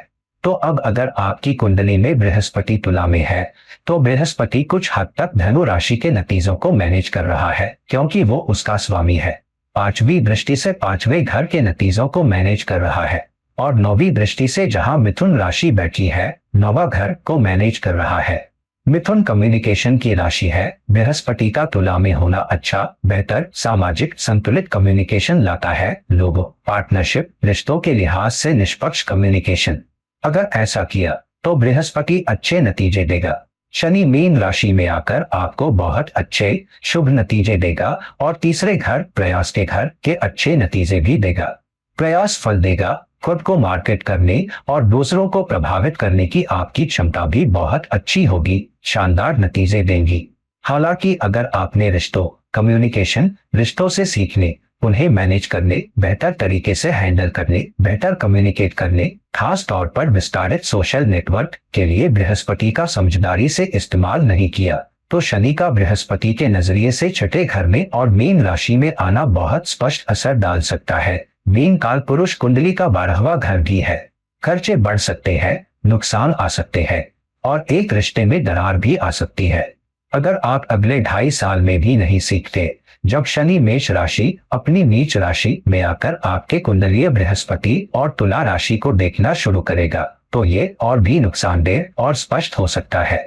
तो अब अगर आपकी कुंडली में बृहस्पति तुला में है तो बृहस्पति कुछ हद तक धनु राशि के नतीजों को मैनेज कर रहा है, क्योंकि वो उसका स्वामी है। 5वीं दृष्टि से 5वें घर के नतीजों को मैनेज कर रहा है और 9वीं दृष्टि से जहां मिथुन राशि बैठी है, 9वां घर को मैनेज कर रहा है। मिथुन कम्युनिकेशन की राशि है। बृहस्पति का तुला में होना अच्छा, बेहतर, सामाजिक, संतुलित कम्युनिकेशन लाता है। लोगों, पार्टनरशिप, रिश्तों के लिहाज से निष्पक्ष कम्युनिकेशन। अगर ऐसा किया तो बृहस्पति अच्छे नतीजे देगा। शनि मीन राशि में आकर आपको बहुत अच्छे शुभ नतीजे देगा और तीसरे घर, प्रयास के घर के अच्छे नतीजे भी देगा। प्रयास फल देगा। खुद को मार्केट करने और दूसरों को प्रभावित करने की आपकी क्षमता भी बहुत अच्छी होगी, शानदार नतीजे देंगी। हालांकि अगर आपने रिश्तों, कम्युनिकेशन, रिश्तों से सीखने, उन्हें मैनेज करने, बेहतर तरीके से हैंडल करने, बेहतर कम्युनिकेट करने, खास तौर पर विस्तारित सोशल नेटवर्क के लिए बृहस्पति का समझदारी से इस्तेमाल नहीं किया, तो शनि का बृहस्पति के नजरिए से छठे घर में और मीन राशि में आना बहुत स्पष्ट असर डाल सकता है। मीन काल पुरुष कुंडली का 12वां घर भी है। खर्चे बढ़ सकते हैं, नुकसान आ सकते हैं और एक रिश्ते में दरार भी आ सकती है। अगर आप अगले 2.5 साल में भी नहीं सीखते, जब शनि मेष राशि अपनी नीच राशि में आकर आपके कुंडलीय बृहस्पति और तुला राशि को देखना शुरू करेगा, तो ये और भी नुकसानदेह और स्पष्ट हो सकता है।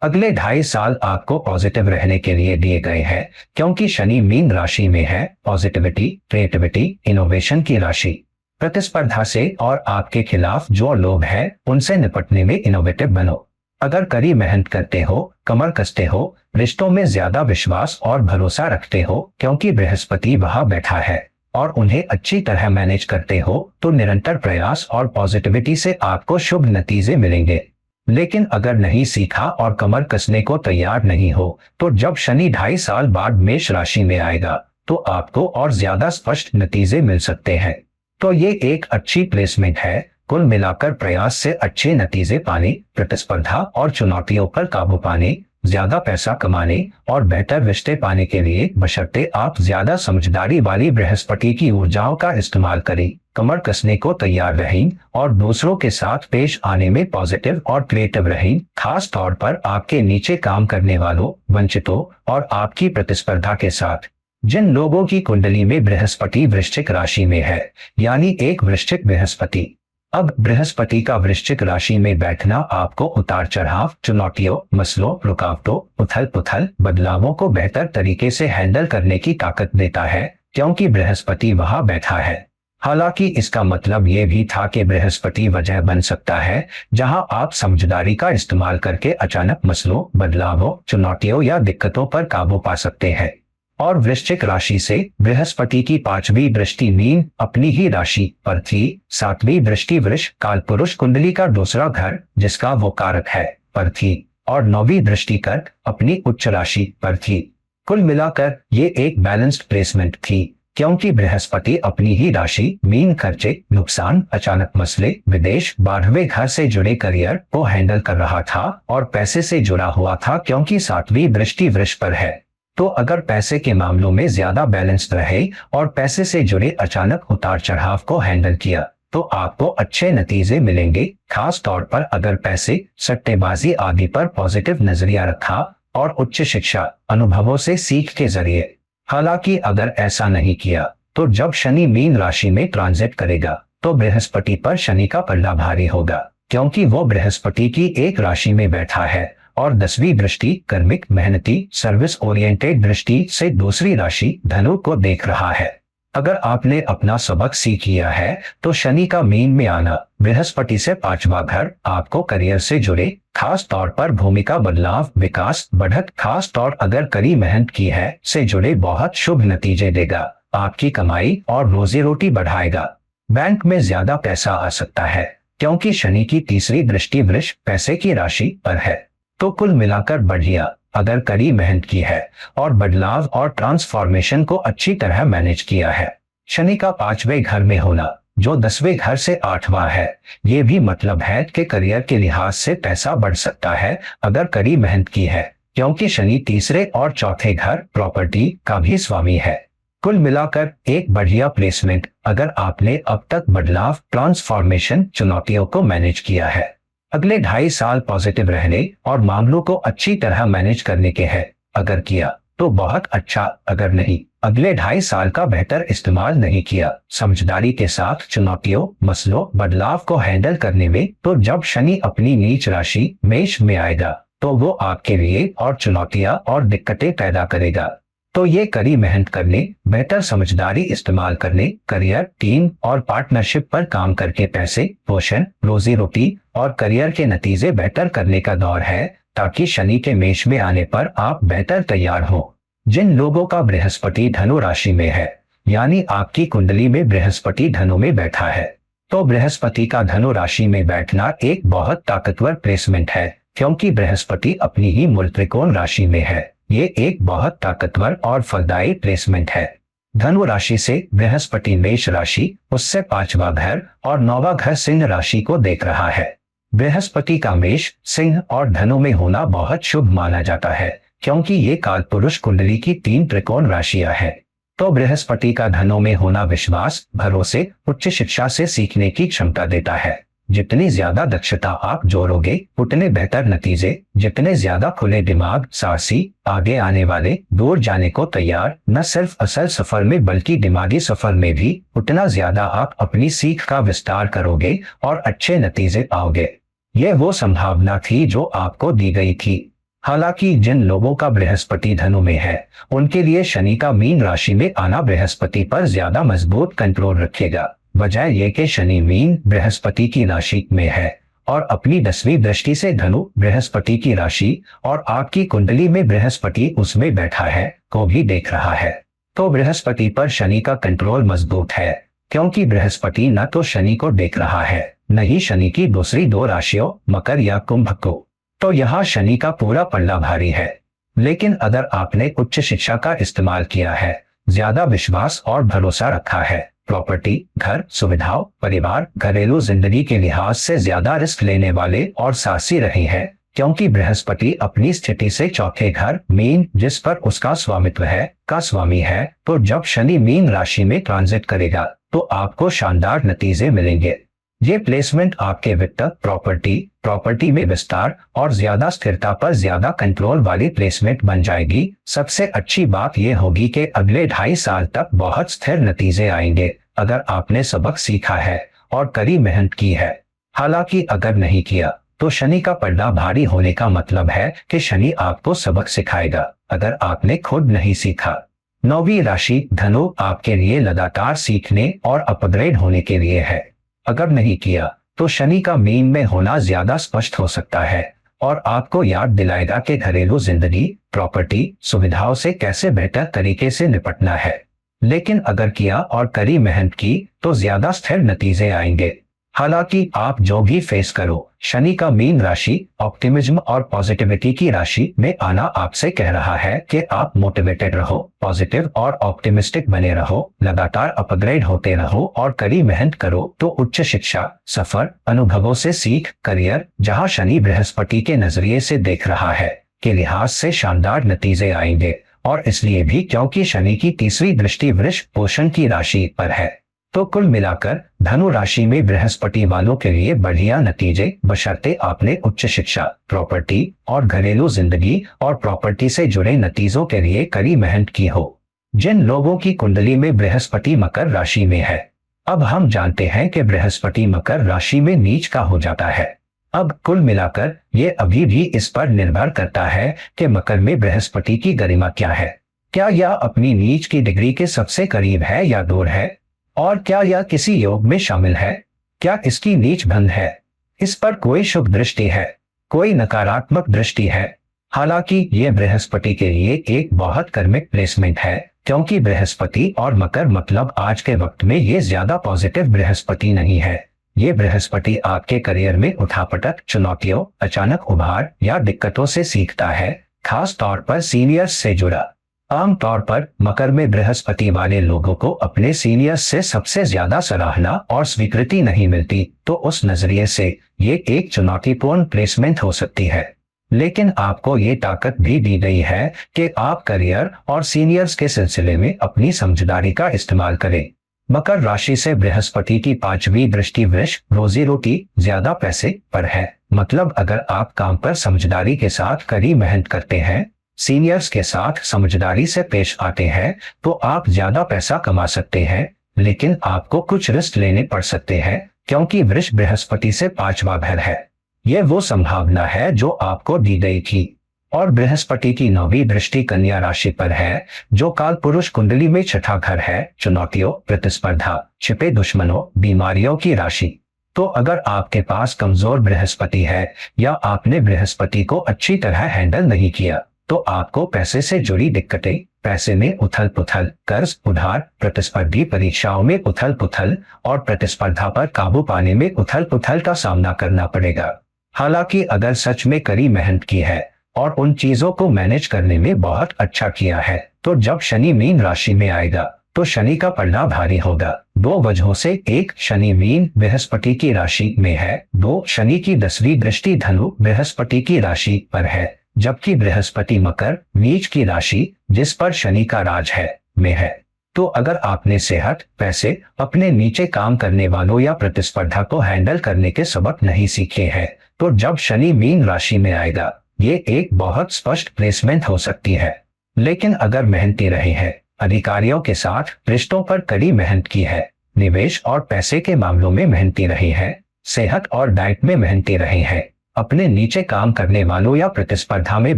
अगले 2.5 साल आपको पॉजिटिव रहने के लिए दिए गए हैं, क्योंकि शनि मीन राशि में है, पॉजिटिविटी, क्रिएटिविटी, इनोवेशन की राशि। प्रतिस्पर्धा से और आपके खिलाफ जो लोग हैं उनसे निपटने में इनोवेटिव बनो। अगर कड़ी मेहनत करते हो, कमर कसते हो, रिश्तों में ज्यादा विश्वास और भरोसा रखते हो, क्योंकि बृहस्पति वहां बैठा है, और उन्हें अच्छी तरह मैनेज करते हो, तो निरंतर प्रयास और पॉजिटिविटी से आपको शुभ नतीजे मिलेंगे। लेकिन अगर नहीं सीखा और कमर कसने को तैयार नहीं हो, तो जब शनि 2.5 साल बाद मेष राशि में आएगा, तो आपको और ज्यादा स्पष्ट नतीजे मिल सकते हैं। तो ये एक अच्छी प्लेसमेंट है। कुल मिलाकर प्रयास से अच्छे नतीजे पाने, प्रतिस्पर्धा और चुनौतियों पर काबू पाने, ज्यादा पैसा कमाने और बेहतर रिश्ते पाने के लिए बशर्ते आप ज्यादा समझदारी वाली बृहस्पति की ऊर्जाओं का इस्तेमाल करें, कमर कसने को तैयार रहें और दूसरों के साथ पेश आने में पॉजिटिव और क्रिएटिव रहें, खास तौर पर आपके नीचे काम करने वालों, वंचितों और आपकी प्रतिस्पर्धा के साथ। जिन लोगों की कुंडली में बृहस्पति वृश्चिक राशि में है, यानी एक वृश्चिक बृहस्पति। अब बृहस्पति का वृश्चिक राशि में बैठना आपको उतार चढ़ाव, चुनौतियों, मसलों, रुकावटों, उथल पुथल, बदलावों को बेहतर तरीके से हैंडल करने की ताकत देता है, क्योंकि बृहस्पति वहां बैठा है। हालांकि इसका मतलब यह भी था कि बृहस्पति वजह बन सकता है जहां आप समझदारी का इस्तेमाल करके अचानक मसलों, बदलावों, चुनौतियों या दिक्कतों पर काबू पा सकते हैं। और वृश्चिक राशि से बृहस्पति की 5वीं दृष्टि मीन अपनी ही राशि पर थी, 7वीं दृष्टि वृष कालपुरुष कुंडली का दूसरा घर जिसका वो कारक है पर थी, और 9वीं दृष्टि कर्क अपनी उच्च राशि पर थी। कुल मिलाकर ये एक बैलेंस्ड प्लेसमेंट थी, क्योंकि बृहस्पति अपनी ही राशि मीन खर्चे, नुकसान, अचानक मसले, विदेश, 12वें घर से जुड़े करियर को हैंडल कर रहा था और पैसे से जुड़ा हुआ था, क्योंकि 7वीं दृष्टि वृष पर है। तो अगर पैसे के मामलों में ज्यादा बैलेंस्ड रहे और पैसे से जुड़े अचानक उतार चढ़ाव को हैंडल किया, तो आपको अच्छे नतीजे मिलेंगे, खास तौर पर अगर पैसे, सट्टेबाजी आदि पर पॉजिटिव नजरिया रखा और उच्च शिक्षा, अनुभवों से सीख के जरिए। हालांकि अगर ऐसा नहीं किया, तो जब शनि मीन राशि में ट्रांजिट करेगा, तो बृहस्पति पर शनि का पलड़ा भारी होगा, क्योंकि वो बृहस्पति की एक राशि में बैठा है और 10वीं दृष्टि कर्मिक, मेहनती, सर्विस ओरिएंटेड दृष्टि से दूसरी राशि धनु को देख रहा है। अगर आपने अपना सबक सीख लिया है, तो शनि का मीन में आना, बृहस्पति से 5वां घर आपको करियर से जुड़े, खास तौर पर भूमिका बदलाव, विकास, बढ़त, खास तौर अगर कड़ी मेहनत की है से जुड़े बहुत शुभ नतीजे देगा। आपकी कमाई और रोजी रोटी बढ़ाएगा। बैंक में ज्यादा पैसा आ सकता है, क्योंकि शनि की तीसरी दृष्टि वृष पैसे की राशि पर है। तो कुल मिलाकर बढ़िया अगर कड़ी मेहनत की है और बदलाव और ट्रांसफॉर्मेशन को अच्छी तरह मैनेज किया है। शनि का 5वें घर में होना, जो 10वें घर से 8वां है, ये भी मतलब है कि करियर के लिहाज से पैसा बढ़ सकता है अगर कड़ी मेहनत की है, क्योंकि शनि तीसरे और चौथे घर प्रॉपर्टी का भी स्वामी है। कुल मिलाकर एक बढ़िया प्लेसमेंट अगर आपने अब तक बदलाव, ट्रांसफॉर्मेशन, चुनौतियों को मैनेज किया है। अगले 2.5 साल पॉजिटिव रहने और मामलों को अच्छी तरह मैनेज करने के हैं। अगर किया तो बहुत अच्छा, अगर नहीं, अगले 2.5 साल का बेहतर इस्तेमाल नहीं किया समझदारी के साथ चुनौतियों, मसलों, बदलाव को हैंडल करने में, तो जब शनि अपनी नीच राशि मेष में आएगा, तो वो आपके लिए और चुनौतियां और दिक्कतें पैदा करेगा। तो ये कड़ी मेहनत करने, बेहतर समझदारी इस्तेमाल करने, करियर, टीम और पार्टनरशिप पर काम करके पैसे, पोषण, रोजी रोटी और करियर के नतीजे बेहतर करने का दौर है, ताकि शनि के मेष में आने पर आप बेहतर तैयार हो। जिन लोगों का बृहस्पति धनु राशि में है, यानी आपकी कुंडली में बृहस्पति धनु में बैठा है, तो बृहस्पति का धनु राशि में बैठना एक बहुत ताकतवर प्लेसमेंट है, क्योंकि बृहस्पति अपनी ही मूल त्रिकोण राशि में है। ये एक बहुत ताकतवर और फलदायी प्लेसमेंट है। धनु राशि से बृहस्पति मेष राशि, उससे 5वां घर और 9वां घर सिंह राशि को देख रहा है। बृहस्पति का मेष, सिंह और धनु में होना बहुत शुभ माना जाता है, क्योंकि ये कालपुरुष कुंडली की 3 त्रिकोण राशियां हैं। तो बृहस्पति का धनु में होना विश्वास, भरोसे, उच्च शिक्षा से सीखने की क्षमता देता है। जितनी ज्यादा दक्षता आप जोड़ोगे उतने बेहतर नतीजे, जितने ज्यादा खुले दिमाग, साहसी, आगे आने वाले, दूर जाने को तैयार, न सिर्फ असल सफर में बल्कि दिमागी सफर में भी उतना ज्यादा आप अपनी सीख का विस्तार करोगे और अच्छे नतीजे पाओगे। यह वो संभावना थी जो आपको दी गई थी। हालांकि जिन लोगों का बृहस्पति धनु में है उनके लिए शनि का मीन राशि में आना बृहस्पति पर ज्यादा मजबूत कंट्रोल रखेगा, बजाय ये कि शनि मीन बृहस्पति की राशि में है और अपनी 10वीं दृष्टि से धनु बृहस्पति की राशि और आपकी कुंडली में बृहस्पति उसमें बैठा है को भी देख रहा है। तो बृहस्पति पर शनि का कंट्रोल मजबूत है, क्योंकि बृहस्पति न तो शनि को देख रहा है न ही शनि की दूसरी 2 राशियों मकर या कुंभ को। तो यहाँ शनि का पूरा पल्ला भारी है। लेकिन अगर आपने उच्च शिक्षा का इस्तेमाल किया है, ज्यादा विश्वास और भरोसा रखा है, प्रॉपर्टी, घर, सुविधाओं, परिवार, घरेलू जिंदगी के लिहाज से ज्यादा रिस्क लेने वाले और साहसी रहे हैं, क्योंकि बृहस्पति अपनी स्थिति से चौथे घर मीन जिस पर उसका स्वामित्व है का स्वामी है, तो जब शनि मीन राशि में ट्रांजिट करेगा तो आपको शानदार नतीजे मिलेंगे। ये प्लेसमेंट आपके वित्त, प्रॉपर्टी में विस्तार और ज्यादा स्थिरता पर ज्यादा कंट्रोल वाली प्लेसमेंट बन जाएगी। सबसे अच्छी बात यह होगी कि अगले 2.5 साल तक बहुत स्थिर नतीजे आएंगे अगर आपने सबक सीखा है और कड़ी मेहनत की है। हालांकि अगर नहीं किया तो शनि का पल्ला भारी होने का मतलब है कि शनि आपको सबक सिखाएगा अगर आपने खुद नहीं सीखा। 9वीं राशि धनु आपके लिए लगातार सीखने और अपग्रेड होने के लिए है। अगर नहीं किया तो शनि का मीन में होना ज्यादा स्पष्ट हो सकता है और आपको याद दिलाएगा कि घरेलू जिंदगी, प्रॉपर्टी, सुविधाओं से कैसे बेहतर तरीके से निपटना है। लेकिन अगर किया और कड़ी मेहनत की तो ज्यादा स्थिर नतीजे आएंगे। हालांकि आप जो भी फेस करो, शनि का मीन राशि ऑप्टिमिज्म और पॉजिटिविटी की राशि में आना आपसे कह रहा है कि आप मोटिवेटेड रहो, पॉजिटिव और ऑप्टिमिस्टिक बने रहो, लगातार अपग्रेड होते रहो और कड़ी मेहनत करो तो उच्च शिक्षा, सफर, अनुभवों से सीख, करियर, जहां शनि बृहस्पति के नजरिए से देख रहा है के लिहाज से शानदार नतीजे आएंगे। और इसलिए भी क्योंकि शनि की तीसरी दृष्टि वृष पोषण की राशि पर है। तो कुल मिलाकर धनु राशि में बृहस्पति वालों के लिए बढ़िया नतीजे, बशर्ते आपने उच्च शिक्षा, प्रॉपर्टी और घरेलू जिंदगी और प्रॉपर्टी से जुड़े नतीजों के लिए कड़ी मेहनत की हो। जिन लोगों की कुंडली में बृहस्पति मकर राशि में है, अब हम जानते हैं कि बृहस्पति मकर राशि में नीच का हो जाता है। अब कुल मिलाकर ये अभी भी इस पर निर्भर करता है कि मकर में बृहस्पति की गरिमा क्या है। क्या यह अपनी नीच की डिग्री के सबसे करीब है या दूर है, और क्या यह किसी योग में शामिल है, क्या इसकी नीच भंग है, इस पर कोई शुभ दृष्टि है, कोई नकारात्मक दृष्टि है। हालांकि यह बृहस्पति के लिए एक बहुत कर्मिक प्लेसमेंट है, क्योंकि बृहस्पति और मकर मतलब आज के वक्त में ये ज्यादा पॉजिटिव बृहस्पति नहीं है। ये बृहस्पति आपके करियर में उठापटक, चुनौतियों, अचानक उभार या दिक्कतों से सीखता है, खास तौर पर सीनियर्स से जुड़ा। आमतौर पर मकर में बृहस्पति वाले लोगों को अपने सीनियर्स से सबसे ज्यादा सराहना और स्वीकृति नहीं मिलती, तो उस नजरिए से ये एक चुनौतीपूर्ण प्लेसमेंट हो सकती है। लेकिन आपको ये ताकत भी दी गई है कि आप करियर और सीनियर्स के सिलसिले में अपनी समझदारी का इस्तेमाल करें। मकर राशि से बृहस्पति की 5वीं दृष्टि वृष, रोजी रोटी, ज्यादा पैसे पर है। मतलब अगर आप काम पर समझदारी के साथ कड़ी मेहनत करते हैं, सीनियर्स के साथ समझदारी से पेश आते हैं, तो आप ज्यादा पैसा कमा सकते हैं। लेकिन आपको कुछ रिस्क लेने पड़ सकते हैं, क्योंकि वृष बृहस्पति से 5वां घर है। यह वो संभावना है जो आपको दी गई थी। और बृहस्पति की 9वीं दृष्टि कन्या राशि पर है, जो काल पुरुष कुंडली में 6ठा घर है, चुनौतियों, प्रतिस्पर्धा, छिपे दुश्मनों, बीमारियों की राशि। तो अगर आपके पास कमजोर बृहस्पति है या आपने बृहस्पति को अच्छी तरह हैंडल नहीं किया, तो आपको पैसे से जुड़ी दिक्कतें, पैसे में उथल पुथल, कर्ज, उधार, प्रतिस्पर्धी परीक्षाओं में उथल पुथल और प्रतिस्पर्धा पर काबू पाने में उथल पुथल का सामना करना पड़ेगा। हालांकि अगर सच में कड़ी मेहनत की है और उन चीजों को मैनेज करने में बहुत अच्छा किया है, तो जब शनि मीन राशि में आएगा तो शनि का पलड़ा भारी होगा। 2 वजहों से। 1, शनि मीन बृहस्पति की राशि में है। 2, शनि की 10वीं दृष्टि धनु बृहस्पति की राशि पर है, जबकि बृहस्पति मकर नीच की राशि जिस पर शनि का राज है में है। तो अगर आपने सेहत, पैसे, अपने नीचे काम करने वालों या प्रतिस्पर्धा को हैंडल करने के सबक नहीं सीखे हैं, तो जब शनि मीन राशि में आएगा, ये एक बहुत स्पष्ट प्लेसमेंट हो सकती है। लेकिन अगर मेहनती रहे हैं, अधिकारियों के साथ रिश्तों पर कड़ी मेहनत की है, निवेश और पैसे के मामलों में मेहनती रहे हैं, सेहत और डाइट में मेहनती रहे हैं, अपने नीचे काम करने वालों या प्रतिस्पर्धा में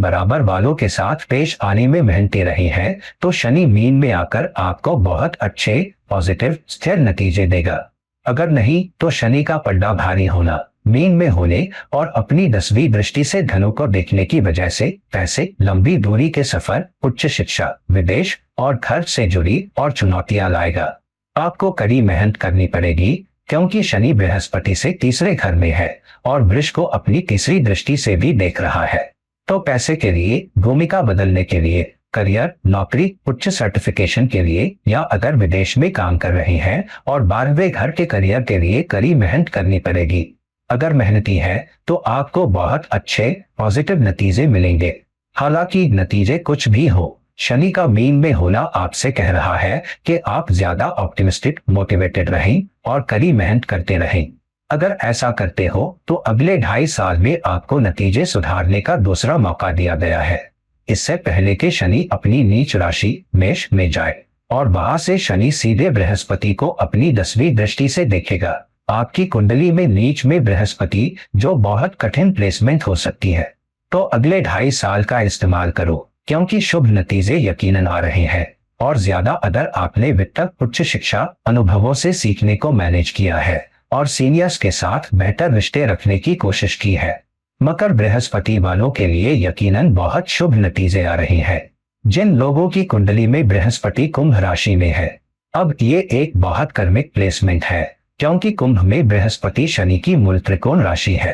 बराबर वालों के साथ पेश आने में मेहनती रही हैं, तो शनि मीन में आकर आपको बहुत अच्छे, पॉजिटिव, स्थिर नतीजे देगा। अगर नहीं, तो शनि का पलड़ा भारी होना, मीन में होने और अपनी 10वीं दृष्टि से धनु को देखने की वजह से पैसे, लंबी दूरी के सफर, उच्च शिक्षा, विदेश और खर्च से जुड़ी और चुनौतियां लाएगा। आपको कड़ी मेहनत करनी पड़ेगी, क्योंकि शनि बृहस्पति से तीसरे घर में है और वृष को अपनी तीसरी दृष्टि से भी देख रहा है। तो पैसे के लिए, भूमिका बदलने के लिए, करियर, नौकरी, उच्च सर्टिफिकेशन के लिए, या अगर विदेश में काम कर रहे हैं और 12वें घर के करियर के लिए कड़ी मेहनत करनी पड़ेगी। अगर मेहनती है तो आपको बहुत अच्छे, पॉजिटिव नतीजे मिलेंगे। हालांकि नतीजे कुछ भी हो, शनि का मीन में होना आपसे कह रहा है कि आप ज्यादा ऑप्टिमिस्टिक, मोटिवेटेड रहें और कड़ी मेहनत करते रहें। अगर ऐसा करते हो तो अगले 2.5 साल में आपको नतीजे सुधारने का दूसरा मौका दिया गया है। इससे पहले कि शनि अपनी नीच राशि मेष में जाए और वहां से शनि सीधे बृहस्पति को अपनी 10वीं दृष्टि से देखेगा। आपकी कुंडली में नीच में बृहस्पति, जो बहुत कठिन प्लेसमेंट हो सकती है। तो अगले 2.5 साल का इस्तेमाल करो, क्योंकि शुभ नतीजे यकीनन आ रहे हैं। और ज्यादा अगर आपने वित्त, उच्च शिक्षा, अनुभवों से सीखने को मैनेज किया है और सीनियर्स के साथ बेहतर रिश्ते रखने की कोशिश की है। मकर बृहस्पति वालों के लिए यकीनन बहुत शुभ नतीजे आ रहे हैं। जिन लोगों की कुंडली में बृहस्पति कुंभ राशि में है, अब ये एक बहुत कर्मिक प्लेसमेंट है, क्योंकि कुंभ में बृहस्पति शनि की मूल त्रिकोण राशि है।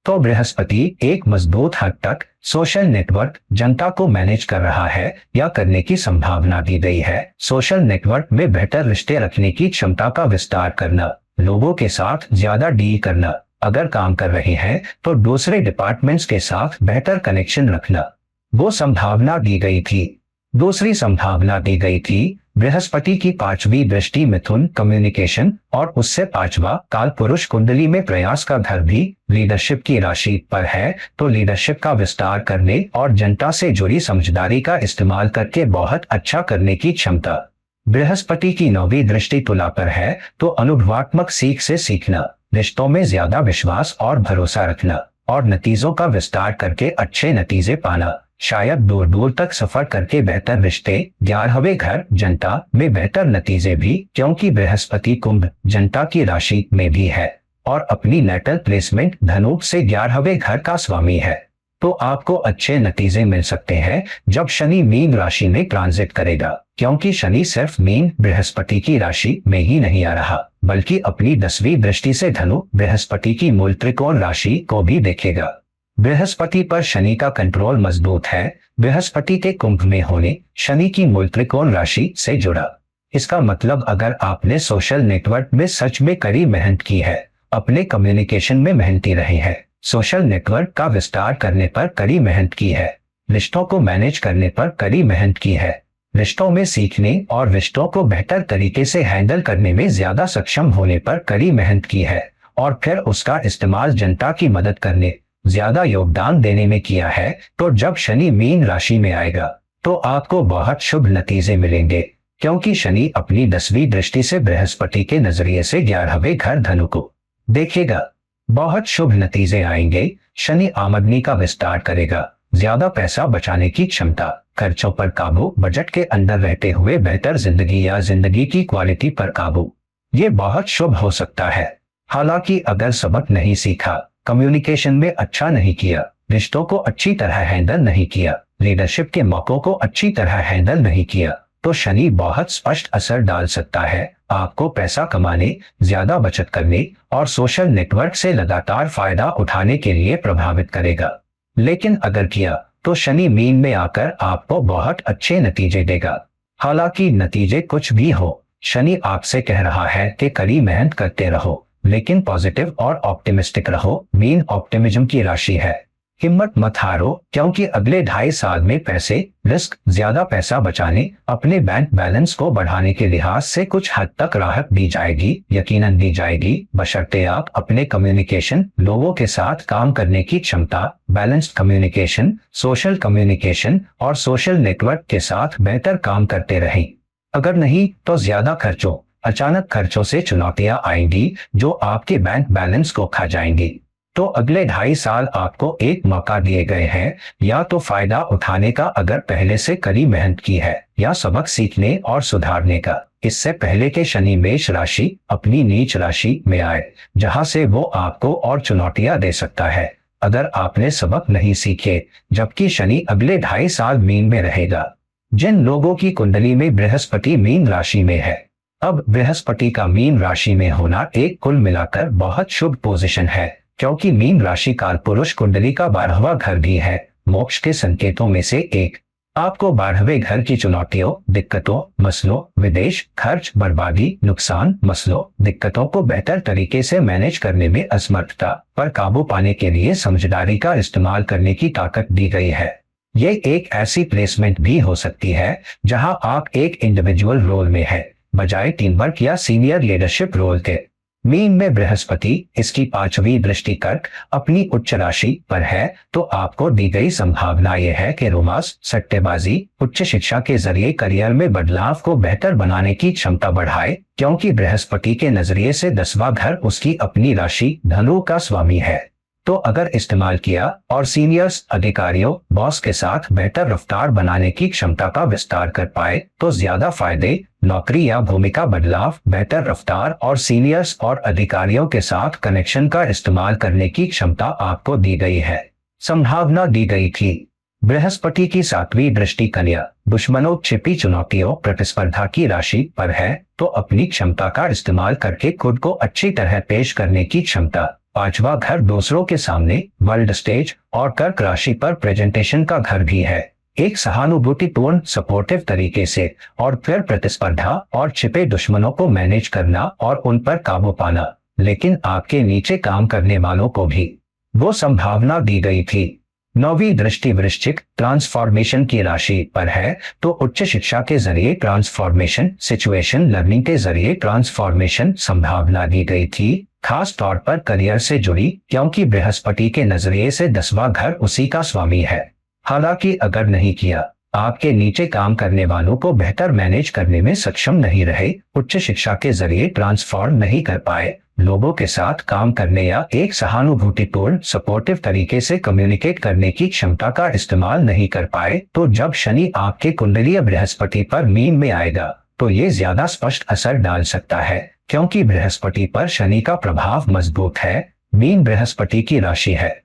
तो बृहस्पति एक मजबूत हद तक सोशल नेटवर्क, जनता को मैनेज कर रहा है या करने की संभावना दी गई है। सोशल नेटवर्क में बेहतर रिश्ते रखने की क्षमता का विस्तार करना, लोगों के साथ ज्यादा डील करना, अगर काम कर रहे हैं तो दूसरे डिपार्टमेंट्स के साथ बेहतर कनेक्शन रखना, वो संभावना दी गई थी। दूसरी संभावना दी गई थी बृहस्पति की 5वीं दृष्टि मिथुन, कम्युनिकेशन, और उससे 5वां काल पुरुष कुंडली में प्रयास का घर भी लीडरशिप की राशि पर है। तो लीडरशिप का विस्तार करने और जनता से जुड़ी समझदारी का इस्तेमाल करके बहुत अच्छा करने की क्षमता। बृहस्पति की 9वीं दृष्टि तुला पर है, तो अनुभवात्मक सीख से सीखना, रिश्तों में ज्यादा विश्वास और भरोसा रखना और नतीजों का विस्तार करके अच्छे नतीजे पाना, शायद दूर दूर तक सफर करके बेहतर रिश्ते। 11वें घर जनता में बेहतर नतीजे भी, क्योंकि बृहस्पति कुंभ जनता की राशि में भी है और अपनी नेटल प्लेसमेंट धनु से 11वें घर का स्वामी है। तो आपको अच्छे नतीजे मिल सकते हैं जब शनि मीन राशि में ट्रांजिट करेगा, क्योंकि शनि सिर्फ मीन बृहस्पति की राशि में ही नहीं आ रहा, बल्कि अपनी 10वीं दृष्टि से धनु बृहस्पति की मूल त्रिकोण राशि को भी देखेगा। बृहस्पति पर शनि का कंट्रोल मजबूत है। बृहस्पति के कुंभ में होने शनि की मूल त्रिकोण राशि से जुड़ा। इसका मतलब अगर आपने सोशल नेटवर्क में सच में कड़ी मेहनत की है, अपने कम्युनिकेशन में मेहनती रहे हैं, सोशल नेटवर्क का विस्तार करने पर कड़ी मेहनत की है, रिश्तों को मैनेज करने पर कड़ी मेहनत की है, रिश्तों में सीखने और रिश्तों को बेहतर तरीके से हैंडल करने में ज्यादा सक्षम होने पर कड़ी मेहनत की है, और फिर उसका इस्तेमाल जनता की मदद करने, ज्यादा योगदान देने में किया है, तो जब शनि मीन राशि में आएगा तो आपको बहुत शुभ नतीजे मिलेंगे, क्योंकि शनि अपनी 10वीं दृष्टि से बृहस्पति के नजरिए से 11वें घर धनु को देखेगा। बहुत शुभ नतीजे आएंगे। शनि आमदनी का विस्तार करेगा, ज्यादा पैसा बचाने की क्षमता, खर्चों पर काबू, बजट के अंदर रहते हुए बेहतर जिंदगी या जिंदगी की क्वालिटी पर काबू, ये बहुत शुभ हो सकता है। हालांकि अगर सबक नहीं सीखा, कम्युनिकेशन में अच्छा नहीं किया, रिश्तों को अच्छी तरह हैंडल नहीं किया, लीडरशिप के मौकों को अच्छी तरह हैंडल नहीं किया, तो शनि बहुत स्पष्ट असर डाल सकता है। आपको पैसा कमाने, ज्यादा बचत करने और सोशल नेटवर्क से लगातार फायदा उठाने के लिए प्रभावित करेगा। लेकिन अगर किया तो शनि मीन में आकर आपको बहुत अच्छे नतीजे देगा। हालांकि नतीजे कुछ भी हो, शनि आपसे कह रहा है कि कड़ी मेहनत करते रहो, लेकिन पॉजिटिव और ऑप्टिमिस्टिक रहो। मीन ऑप्टिमिज्म की राशि है। हिम्मत मत हारो, क्योंकि अगले 2.5 साल में पैसे रिस्क ज्यादा पैसा बचाने, अपने बैंक बैलेंस को बढ़ाने के लिहाज से कुछ हद तक राहत दी जाएगी, यकीनन दी जाएगी, बशर्ते आप अपने कम्युनिकेशन, लोगों के साथ काम करने की क्षमता, बैलेंस्ड कम्युनिकेशन, सोशल कम्युनिकेशन और सोशल नेटवर्क के साथ बेहतर काम करते रहें। अगर नहीं तो ज्यादा खर्चों, अचानक खर्चों से चुनौतियां आएंगी जो आपके बैंक बैलेंस को खा जाएंगी। तो अगले 2.5 साल आपको एक मौका दिए गए हैं, या तो फायदा उठाने का अगर पहले से कड़ी मेहनत की है, या सबक सीखने और सुधारने का, इससे पहले के शनि मेष राशि अपनी नीच राशि में आए, जहां से वो आपको और चुनौतियां दे सकता है अगर आपने सबक नहीं सीखे, जबकि शनि अगले 2.5 साल मीन में रहेगा। जिन लोगों की कुंडली में बृहस्पति मीन राशि में है, अब बृहस्पति का मीन राशि में होना एक कुल मिलाकर बहुत शुभ पोजीशन है, क्योंकि मीन राशि काल पुरुष कुंडली का 12वां घर भी है, मोक्ष के संकेतों में से एक। आपको 12वें घर की चुनौतियों, दिक्कतों, मसलों, विदेश खर्च, बर्बादी, नुकसान, मसलों, दिक्कतों को बेहतर तरीके से मैनेज करने में असमर्थता पर काबू पाने के लिए समझदारी का इस्तेमाल करने की ताकत दी गई है। ये एक ऐसी प्लेसमेंट भी हो सकती है जहां आप एक इंडिविजुअल रोल में है, बजाय टीम वर्क या सीनियर लीडरशिप रोल के। मीन में बृहस्पति, इसकी 5वीं दृष्टि कर्क अपनी उच्च राशि पर है, तो आपको दी गई संभावना यह है कि रोमांस, सट्टेबाजी, उच्च शिक्षा के जरिए करियर में बदलाव को बेहतर बनाने की क्षमता बढ़ाए, क्योंकि बृहस्पति के नजरिए से 10वां घर उसकी अपनी राशि धनु का स्वामी है। तो अगर इस्तेमाल किया और सीनियर्स, अधिकारियों, बॉस के साथ बेहतर रफ्तार बनाने की क्षमता का विस्तार कर पाए तो ज्यादा फायदे, नौकरी या भूमिका बदलाव, बेहतर रफ्तार और सीनियर्स और अधिकारियों के साथ कनेक्शन का इस्तेमाल करने की क्षमता आपको दी गई है, संभावना दी गई थी। बृहस्पति की 7वीं दृष्टि कन्या, दुश्मनों, छिपी चुनौतियों, प्रतिस्पर्धा की राशि पर है, तो अपनी क्षमता का इस्तेमाल करके खुद को अच्छी तरह पेश करने की क्षमता। 5वां घर दूसरों के सामने, वर्ल्ड स्टेज और कर्क राशि पर प्रेजेंटेशन का घर भी है, एक सहानुभूतिपूर्ण सपोर्टिव तरीके से, और फिर प्रतिस्पर्धा और छिपे दुश्मनों को मैनेज करना और उन पर काबू पाना, लेकिन आपके नीचे काम करने वालों को भी वो संभावना दी गई थी। 9वीं दृष्टि वृश्चिक, ट्रांसफॉर्मेशन की राशि पर है, तो उच्च शिक्षा के जरिए ट्रांसफॉर्मेशन, सिचुएशन लर्निंग के जरिए ट्रांसफॉर्मेशन संभावना दी गई थी, खास तौर पर करियर से जुड़ी, क्योंकि बृहस्पति के नजरिए से 10वां घर उसी का स्वामी है। हालांकि अगर नहीं किया, आपके नीचे काम करने वालों को बेहतर मैनेज करने में सक्षम नहीं रहे, उच्च शिक्षा के जरिए ट्रांसफॉर्म नहीं कर पाए, लोगों के साथ काम करने या एक सहानुभूतिपूर्ण सपोर्टिव तरीके से कम्युनिकेट करने की क्षमता का इस्तेमाल नहीं कर पाए, तो जब शनि आपके कुंडलीय बृहस्पति पर मीन में आएगा तो ये ज्यादा स्पष्ट असर डाल सकता है, क्योंकि बृहस्पति पर शनि का प्रभाव मजबूत है। मीन बृहस्पति की राशि है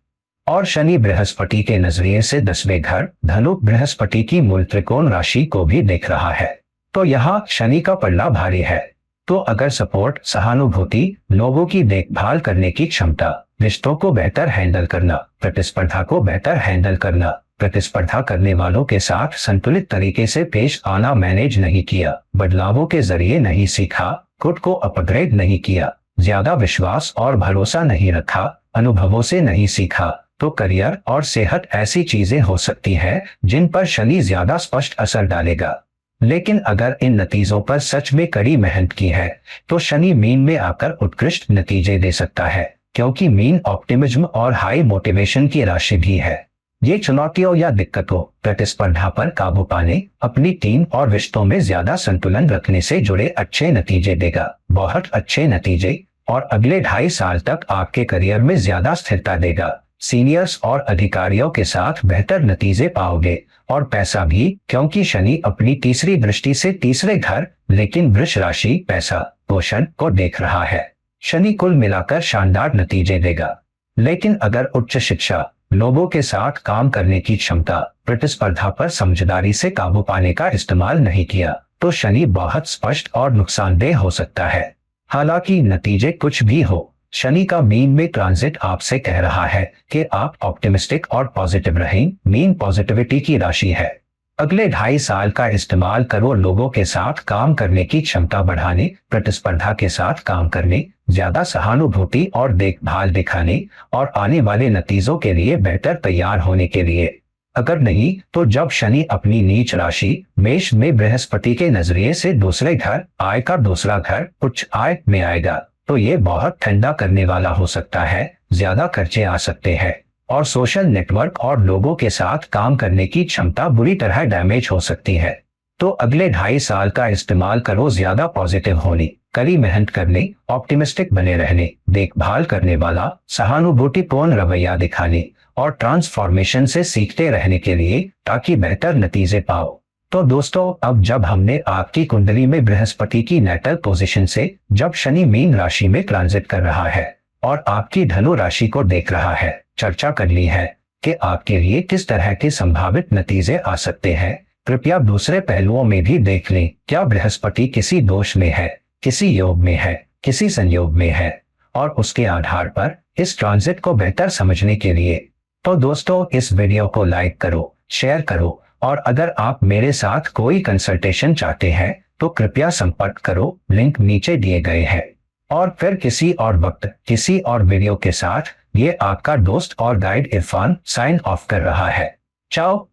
और शनि बृहस्पति के नजरिए से 10वें घर धनु बृहस्पति की मूल त्रिकोण राशि को भी देख रहा है, तो यहाँ शनि का पल्ला भारी है। तो अगर सपोर्ट, सहानुभूति, लोगों की देखभाल करने की क्षमता, रिश्तों को बेहतर हैंडल करना, प्रतिस्पर्धा को बेहतर हैंडल करना, प्रतिस्पर्धा करने वालों के साथ संतुलित तरीके से पेश आना मैनेज नहीं किया, बदलावों के जरिए नहीं सीखा, खुद को अपग्रेड नहीं किया, ज्यादा विश्वास और भरोसा नहीं रखा, अनुभवों से नहीं सीखा, तो करियर और सेहत ऐसी चीजें हो सकती है जिन पर शनि ज्यादा स्पष्ट असर डालेगा। लेकिन अगर इन नतीजों पर सच में कड़ी मेहनत की है तो शनि मीन में आकर उत्कृष्ट नतीजे दे सकता है, क्योंकि मीन ऑप्टिमिज्म और हाई मोटिवेशन की राशि भी है। ये चुनौतियों या दिक्कतों, प्रतिस्पर्धा पर काबू पाने, अपनी टीम और रिश्तों में ज्यादा संतुलन रखने से जुड़े अच्छे नतीजे देगा, बहुत अच्छे नतीजे, और अगले 2.5 साल तक आपके करियर में ज्यादा स्थिरता देगा। सीनियर्स और अधिकारियों के साथ बेहतर नतीजे पाओगे, और पैसा भी, क्योंकि शनि अपनी तीसरी दृष्टि से तीसरे घर लेकिन वृष राशि पैसा पोषण को देख रहा है। शनि कुल मिलाकर शानदार नतीजे देगा। लेकिन अगर उच्च शिक्षा, लोगों के साथ काम करने की क्षमता, प्रतिस्पर्धा पर समझदारी से काबू पाने का इस्तेमाल नहीं किया तो शनि बहुत स्पष्ट और नुकसानदेह हो सकता है। हालांकि नतीजे कुछ भी हो, शनि का मीन में ट्रांजिट आपसे कह रहा है कि आप ऑप्टिमिस्टिक और पॉजिटिव रहें। मीन पॉजिटिविटी की राशि है अगले 2.5 साल का इस्तेमाल करो लोगों के साथ काम करने की क्षमता बढ़ाने, प्रतिस्पर्धा के साथ काम करने, ज्यादा सहानुभूति और देखभाल दिखाने और आने वाले नतीजों के लिए बेहतर तैयार होने के लिए। अगर नहीं तो जब शनि अपनी नीच राशि मेष में बृहस्पति के नजरिए से दूसरे घर, आय का दूसरा घर, उच्च आय में आएगा, तो ये बहुत ठंडा करने वाला हो सकता है, ज्यादा खर्चे आ सकते हैं और सोशल नेटवर्क और लोगों के साथ काम करने की क्षमता बुरी तरह डैमेज हो सकती है। तो अगले 2.5 साल का इस्तेमाल करो ज्यादा पॉजिटिव होने, कड़ी मेहनत करने, ऑप्टिमिस्टिक बने रहने, देखभाल करने वाला, सहानुभूतिपूर्ण रवैया दिखाने और ट्रांसफॉर्मेशन से सीखते रहने के लिए, ताकि बेहतर नतीजे पाओ। तो दोस्तों, अब जब हमने आपकी कुंडली में बृहस्पति की नेटल पोजीशन से जब शनि मीन राशि में ट्रांजिट कर रहा है और आपकी धनु राशि को देख रहा है, चर्चा कर ली है कि आपके लिए किस तरह के संभावित नतीजे आ सकते हैं, कृपया दूसरे पहलुओं में भी देख लें। क्या बृहस्पति किसी दोष में है, किसी योग में है, किसी संयोग में है, और उसके आधार पर इस ट्रांजिट को बेहतर समझने के लिए तो दोस्तों इस वीडियो को लाइक करो, शेयर करो, और अगर आप मेरे साथ कोई कंसल्टेशन चाहते हैं तो कृपया संपर्क करो, लिंक नीचे दिए गए हैं। और फिर किसी और वक्त किसी और वीडियो के साथ ये आपका दोस्त और गाइड इरफान साइन ऑफ कर रहा है। चाओ।